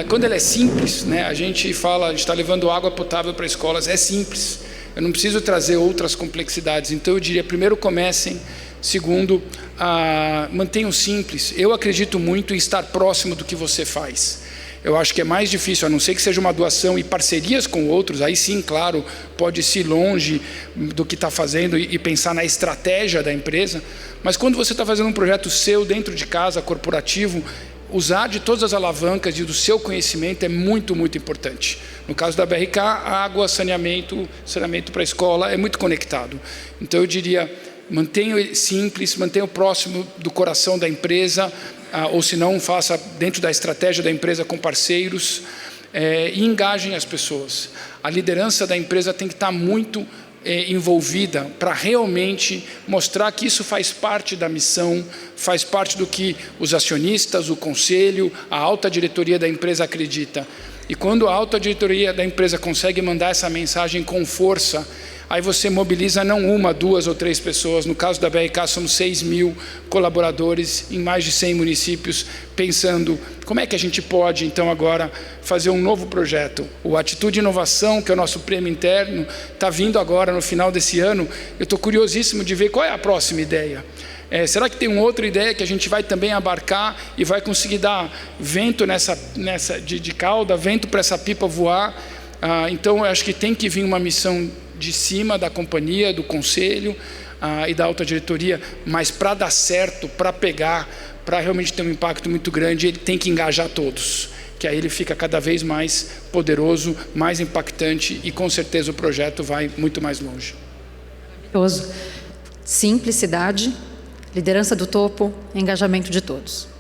Quando ela é simples, né, a gente está levando água potável para escolas, é simples. Eu não preciso trazer outras complexidades. Então eu diria, primeiro comecem, segundo, mantenham simples. Eu acredito muito em estar próximo do que você faz. Eu acho que é mais difícil, a não ser que seja uma doação e parcerias com outros, aí sim, claro, pode ir longe do que está fazendo e pensar na estratégia da empresa, mas quando você está fazendo um projeto seu dentro de casa, corporativo, usar de todas as alavancas e do seu conhecimento é muito, muito importante. No caso da BRK, água, saneamento para a escola é muito conectado. Então eu diria, mantenha simples, mantenha próximo do coração da empresa, ou se não, faça dentro da estratégia da empresa com parceiros, e engajem as pessoas. A liderança da empresa tem que estar muito envolvida para realmente mostrar que isso faz parte da missão, faz parte do que os acionistas, o conselho, a alta diretoria da empresa acredita. E quando a alta diretoria da empresa consegue mandar essa mensagem com força, aí você mobiliza não uma, duas ou três pessoas. No caso da BRK, somos 6 mil colaboradores em mais de 100 municípios, pensando como é que a gente pode, então, agora fazer um novo projeto. O Atitude Inovação, que é o nosso prêmio interno, está vindo agora no final desse ano. Eu estou curiosíssimo de ver qual é a próxima ideia. Será que tem uma outra ideia que a gente vai também abarcar e vai conseguir dar vento de cauda, vento para essa pipa voar? Então, eu acho que tem que vir uma missão de cima da companhia, do conselho e da alta diretoria, mas para dar certo, para pegar, para realmente ter um impacto muito grande, ele tem que engajar todos, que aí ele fica cada vez mais poderoso, mais impactante e com certeza o projeto vai muito mais longe. Maravilhoso. Simplicidade, liderança do topo, engajamento de todos.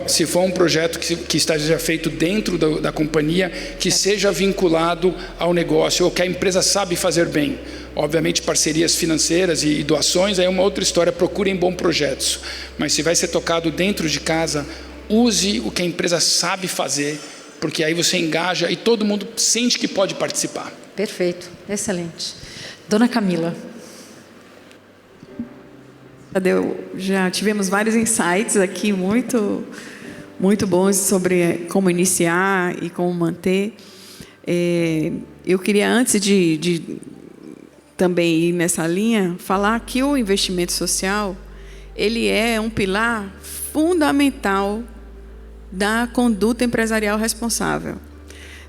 Se for um projeto que esteja feito dentro da companhia, que seja vinculado ao negócio, ou que a empresa sabe fazer bem. Obviamente, parcerias financeiras e doações, aí é uma outra história, procurem bons projetos. Mas se vai ser tocado dentro de casa, use o que a empresa sabe fazer, porque aí você engaja e todo mundo sente que pode participar. Perfeito, excelente. Dona Camila. Já tivemos vários insights aqui muito bons sobre como iniciar e como manter. Eu queria, antes de também ir nessa linha, falar que o investimento social ele é um pilar fundamental da conduta empresarial responsável.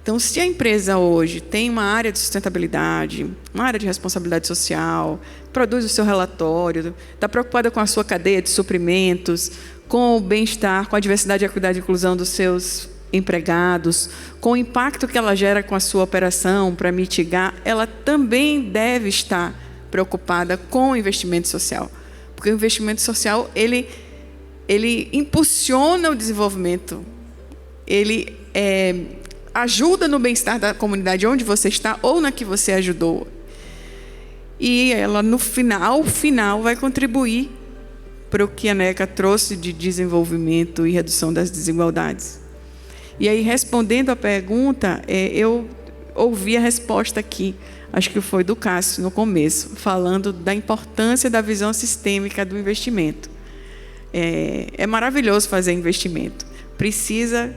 Então, se a empresa hoje tem uma área de sustentabilidade, uma área de responsabilidade social, produz o seu relatório, está preocupada com a sua cadeia de suprimentos, com o bem-estar, com a diversidade, equidade e inclusão dos seus empregados, com o impacto que ela gera com a sua operação para mitigar, ela também deve estar preocupada com o investimento social. Porque o investimento social, ele impulsiona o desenvolvimento, ele ajuda no bem-estar da comunidade onde você está ou na que você ajudou. E ela, ao final, vai contribuir para o que a NECA trouxe de desenvolvimento e redução das desigualdades. E aí, respondendo à pergunta, eu ouvi a resposta aqui, acho que foi do Cássio no começo, falando da importância da visão sistêmica do investimento. É maravilhoso fazer investimento. Precisa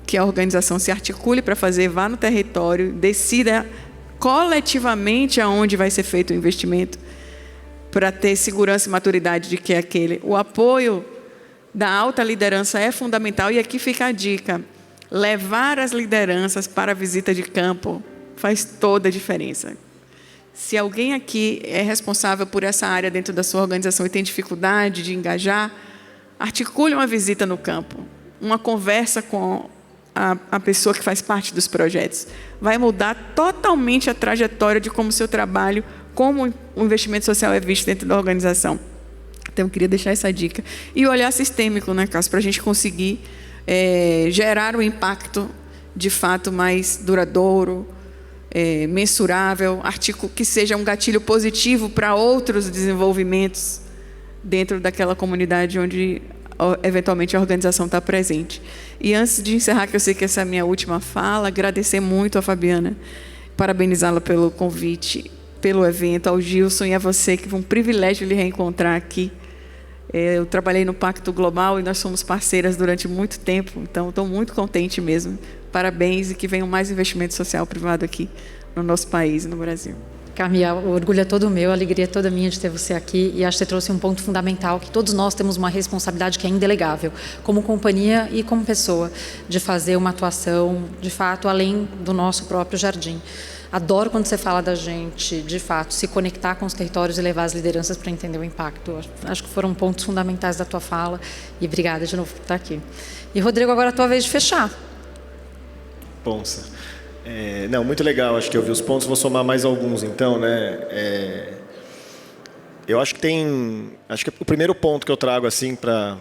que a organização se articule para fazer, vá no território, decida coletivamente aonde vai ser feito o investimento, para ter segurança e maturidade de que é aquele. O apoio da alta liderança é fundamental, e aqui fica a dica: levar as lideranças para a visita de campo faz toda a diferença. Se alguém aqui é responsável por essa área dentro da sua organização e tem dificuldade de engajar, articule uma visita no campo, uma conversa com a pessoa que faz parte dos projetos. Vai mudar totalmente a trajetória de como o seu trabalho, como o investimento social é visto dentro da organização. Então, eu queria deixar essa dica. E o olhar sistêmico, né, Cássio, para a gente conseguir gerar um impacto, de fato, mais duradouro, mensurável, que seja um gatilho positivo para outros desenvolvimentos dentro daquela comunidade onde, eventualmente, a organização está presente. E antes de encerrar, que eu sei que essa é a minha última fala, agradecer muito a Fabiana, parabenizá-la pelo convite, pelo evento, ao Gilson e a você, que foi um privilégio lhe reencontrar aqui. Eu trabalhei no Pacto Global e nós somos parceiras durante muito tempo, então estou muito contente mesmo. Parabéns, e que venham mais investimento social privado aqui no nosso país e no Brasil. Carmia, o orgulho é todo meu, a alegria é toda minha de ter você aqui, e acho que você trouxe um ponto fundamental, que todos nós temos uma responsabilidade que é indelegável, como companhia e como pessoa, de fazer uma atuação, de fato, além do nosso próprio jardim. Adoro quando você fala da gente, de fato, se conectar com os territórios e levar as lideranças para entender o impacto. Acho que foram pontos fundamentais da tua fala, e obrigada de novo por estar aqui. E, Rodrigo, agora é a tua vez de fechar. Ponça. Não, muito legal, acho que eu vi os pontos, vou somar mais alguns, então, né? Eu acho que o primeiro ponto que eu trago, assim, para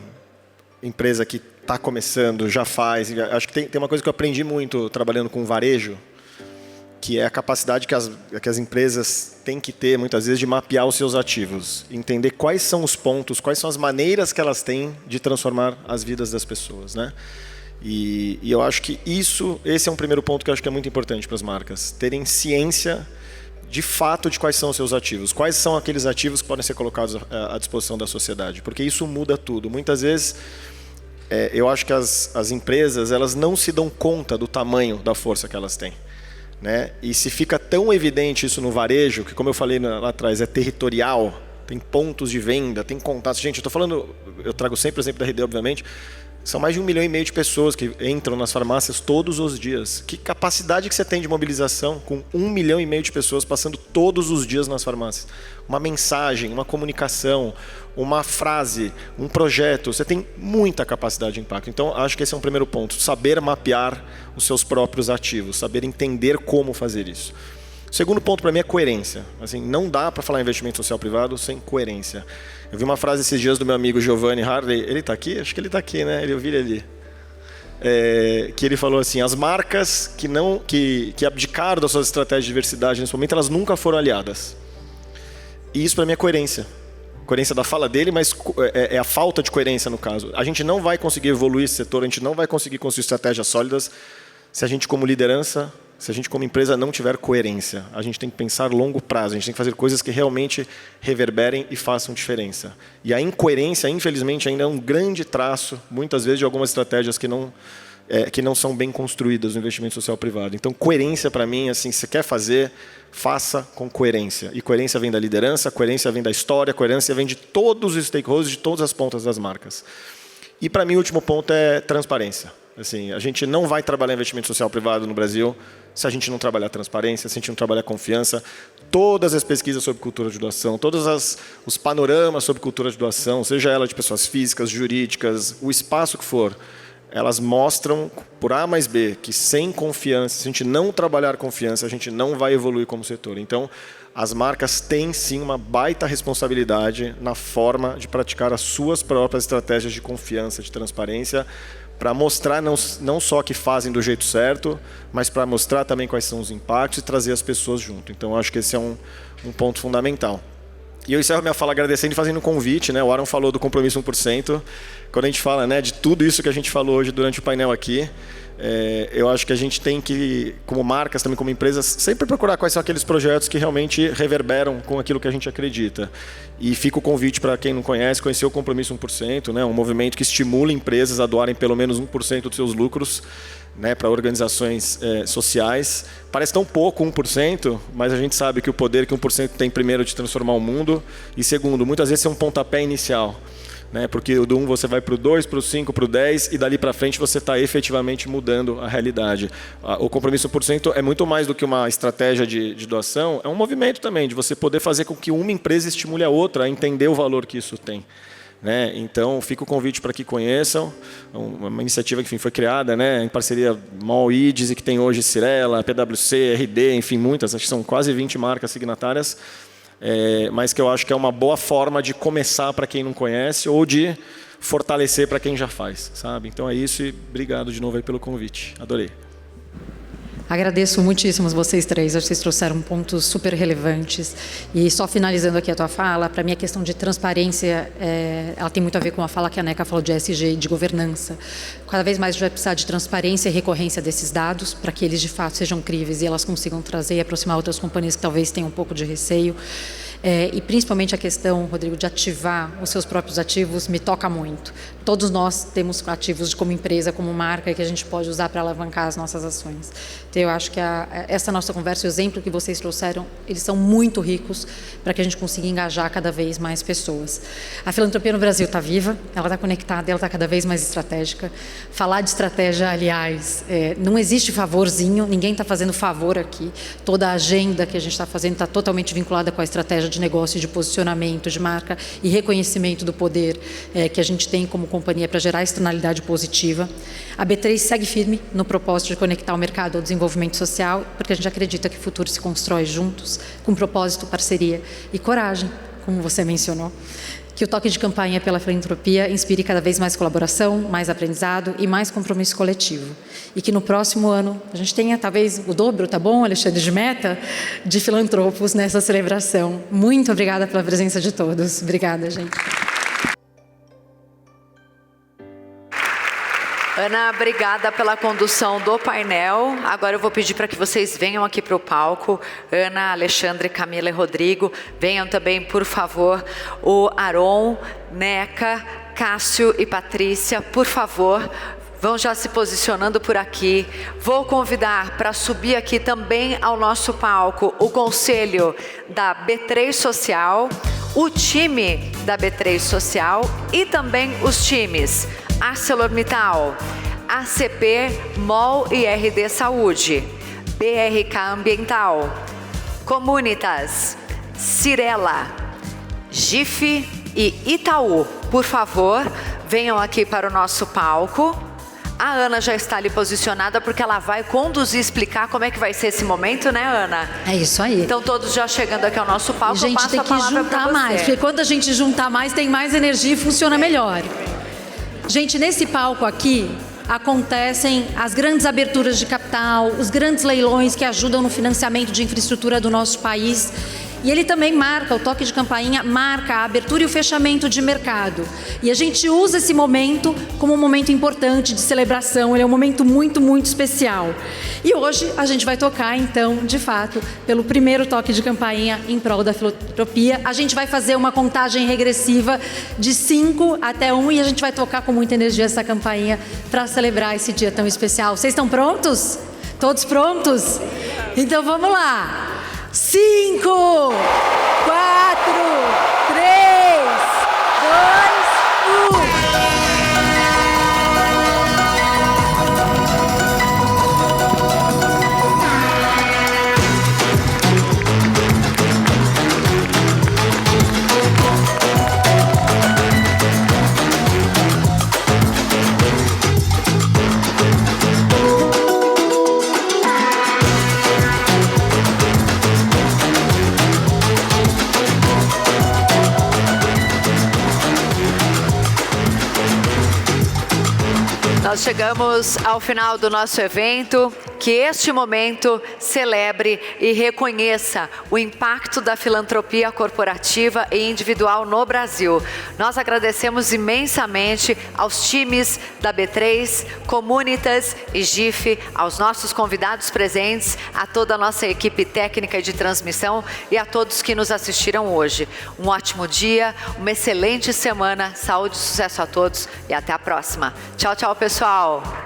empresa que está começando, já faz, acho que tem uma coisa que eu aprendi muito trabalhando com varejo, que é a capacidade que as empresas têm que ter, muitas vezes, de mapear os seus ativos, entender quais são os pontos, quais são as maneiras que elas têm de transformar as vidas das pessoas, né? E eu acho que esse é um primeiro ponto que eu acho que é muito importante para as marcas, terem ciência de fato de quais são os seus ativos, quais são aqueles ativos que podem ser colocados à disposição da sociedade, porque isso muda tudo. Muitas vezes, eu acho que as empresas, elas não se dão conta do tamanho da força que elas têm, né? E se fica tão evidente isso no varejo, que, como eu falei lá atrás, é territorial, tem pontos de venda, tem contatos. Gente, eu trago sempre o exemplo da RD, obviamente. São mais de 1,5 milhão de pessoas que entram nas farmácias todos os dias. Que capacidade que você tem de mobilização com 1,5 milhão de pessoas passando todos os dias nas farmácias? Uma mensagem, uma comunicação, uma frase, um projeto. Você tem muita capacidade de impacto. Então, acho que esse é um primeiro ponto. Saber mapear os seus próprios ativos, saber entender como fazer isso. O segundo ponto para mim é coerência. Assim, não dá para falar em investimento social privado sem coerência. Eu vi uma frase esses dias do meu amigo Giovanni Harley. Ele está aqui? Acho que ele está aqui, né? Eu vi ele ali. Que ele falou assim: as marcas que abdicaram das suas estratégias de diversidade nesse momento, elas nunca foram aliadas. E isso para mim é coerência. Coerência da fala dele, mas é a falta de coerência no caso. A gente não vai conseguir evoluir esse setor, a gente não vai conseguir construir estratégias sólidas se a gente, como liderança, se a gente, como empresa, não tiver coerência. A gente tem que pensar a longo prazo, a gente tem que fazer coisas que realmente reverberem e façam diferença. E a incoerência, infelizmente, ainda é um grande traço, muitas vezes, de algumas estratégias que não são bem construídas no investimento social privado. Então, coerência, para mim, assim, se você quer fazer, faça com coerência. E coerência vem da liderança, coerência vem da história, coerência vem de todos os stakeholders, de todas as pontas das marcas. E, para mim, o último ponto é transparência. Assim, a gente não vai trabalhar investimento social privado no Brasil se a gente não trabalhar transparência, se a gente não trabalhar confiança. Todas as pesquisas sobre cultura de doação, todos os panoramas sobre cultura de doação, seja ela de pessoas físicas, jurídicas, o espaço que for, elas mostram, por A mais B, que sem confiança, se a gente não trabalhar confiança, a gente não vai evoluir como setor. Então, as marcas têm, sim, uma baita responsabilidade na forma de praticar as suas próprias estratégias de confiança, de transparência, para mostrar não só que fazem do jeito certo, mas para mostrar também quais são os impactos e trazer as pessoas junto. Então, acho que esse é um ponto fundamental. E eu encerro minha fala agradecendo e fazendo um convite, né? O Aaron falou do compromisso 1%. Quando a gente fala, né, de tudo isso que a gente falou hoje durante o painel aqui, eu acho que a gente tem que, como marcas, também como empresas, sempre procurar quais são aqueles projetos que realmente reverberam com aquilo que a gente acredita. E fica o convite para quem não conhece, conhecer o Compromisso 1%, né, um movimento que estimula empresas a doarem pelo menos 1% dos seus lucros, né, para organizações sociais. Parece tão pouco, 1%, mas a gente sabe que o poder que 1% tem, primeiro, de transformar o mundo, e segundo, muitas vezes é um pontapé inicial. Né, porque do 1 você vai para o 2, para o 5, para o 10 e dali para frente você está efetivamente mudando a realidade. O Compromisso 1% é muito mais do que uma estratégia de doação, é um movimento também de você poder fazer com que uma empresa estimule a outra a entender o valor que isso tem. Né? Então, fica o convite para que conheçam, uma iniciativa que enfim, foi criada, né, em parceria MOL IDES e que tem hoje Cirela, PwC, RD, enfim, muitas, acho que são quase 20 marcas signatárias. Mas que eu acho que é uma boa forma de começar para quem não conhece ou de fortalecer para quem já faz, sabe? Então é isso e obrigado de novo aí pelo convite. Adorei. Agradeço muitíssimo vocês três, vocês trouxeram pontos super relevantes. E só finalizando aqui a tua fala, para mim a questão de transparência, ela tem muito a ver com a fala que a Neca falou de ESG e de governança. Cada vez mais a gente vai precisar de transparência e recorrência desses dados, para que eles de fato sejam críveis e elas consigam trazer e aproximar outras companhias que talvez tenham um pouco de receio. E principalmente a questão, Rodrigo, de ativar os seus próprios ativos me toca muito. Todos nós temos ativos como empresa, como marca, que a gente pode usar para alavancar as nossas ações. Então, eu acho que essa nossa conversa, o exemplo que vocês trouxeram, eles são muito ricos para que a gente consiga engajar cada vez mais pessoas. A filantropia no Brasil está viva, ela está conectada, ela está cada vez mais estratégica. Falar de estratégia, aliás, não existe favorzinho, ninguém está fazendo favor aqui. Toda a agenda que a gente está fazendo está totalmente vinculada com a estratégia de negócio, de posicionamento, de marca e reconhecimento do poder que a gente tem como companhia para gerar externalidade positiva. A B3 segue firme no propósito de conectar o mercado ao desenvolvimento social, porque a gente acredita que o futuro se constrói juntos, com propósito, parceria e coragem, como você mencionou. Que o toque de campainha pela filantropia inspire cada vez mais colaboração, mais aprendizado e mais compromisso coletivo. E que no próximo ano a gente tenha talvez o dobro, tá bom, Alexandre, de meta, de filantropos nessa celebração. Muito obrigada pela presença de todos. Obrigada, gente. Ana, obrigada pela condução do painel. Agora eu vou pedir para que vocês venham aqui para o palco. Ana, Alexandre, Camila e Rodrigo. Venham também, por favor, o Aaron, Neca, Cássio e Patrícia. Por favor, vão já se posicionando por aqui. Vou convidar para subir aqui também ao nosso palco o conselho da B3 Social, o time da B3 Social e também os times ArcelorMittal, ACP, MOL e RD Saúde, BRK Ambiental, Comunitas, Cirela, GIF e Itaú. Por favor, venham aqui para o nosso palco. A Ana já está ali posicionada porque ela vai conduzir, explicar como é que vai ser esse momento, né, Ana? É isso aí. Então, todos já chegando aqui ao nosso palco, a gente tem que juntar mais, porque quando a gente juntar mais, tem mais energia e funciona melhor. Gente, nesse palco aqui acontecem as grandes aberturas de capital, os grandes leilões que ajudam no financiamento de infraestrutura do nosso país. E ele também marca, o toque de campainha marca a abertura e o fechamento de mercado. E a gente usa esse momento como um momento importante de celebração, ele é um momento muito, muito especial. E hoje a gente vai tocar, então, de fato, pelo primeiro toque de campainha em prol da filantropia. A gente vai fazer uma contagem regressiva de 5 até 1 e a gente vai tocar com muita energia essa campainha para celebrar esse dia tão especial. Vocês estão prontos? Todos prontos? Então vamos lá! 5, 4, 3, 2, 1. Nós chegamos ao final do nosso evento. que este momento celebre e reconheça o impacto da filantropia corporativa e individual no Brasil. Nós agradecemos imensamente aos times da B3, Comunitas e GIF, aos nossos convidados presentes, a toda a nossa equipe técnica e de transmissão e a todos que nos assistiram hoje. Um ótimo dia, uma excelente semana, saúde e sucesso a todos e até a próxima. Tchau, tchau, pessoal!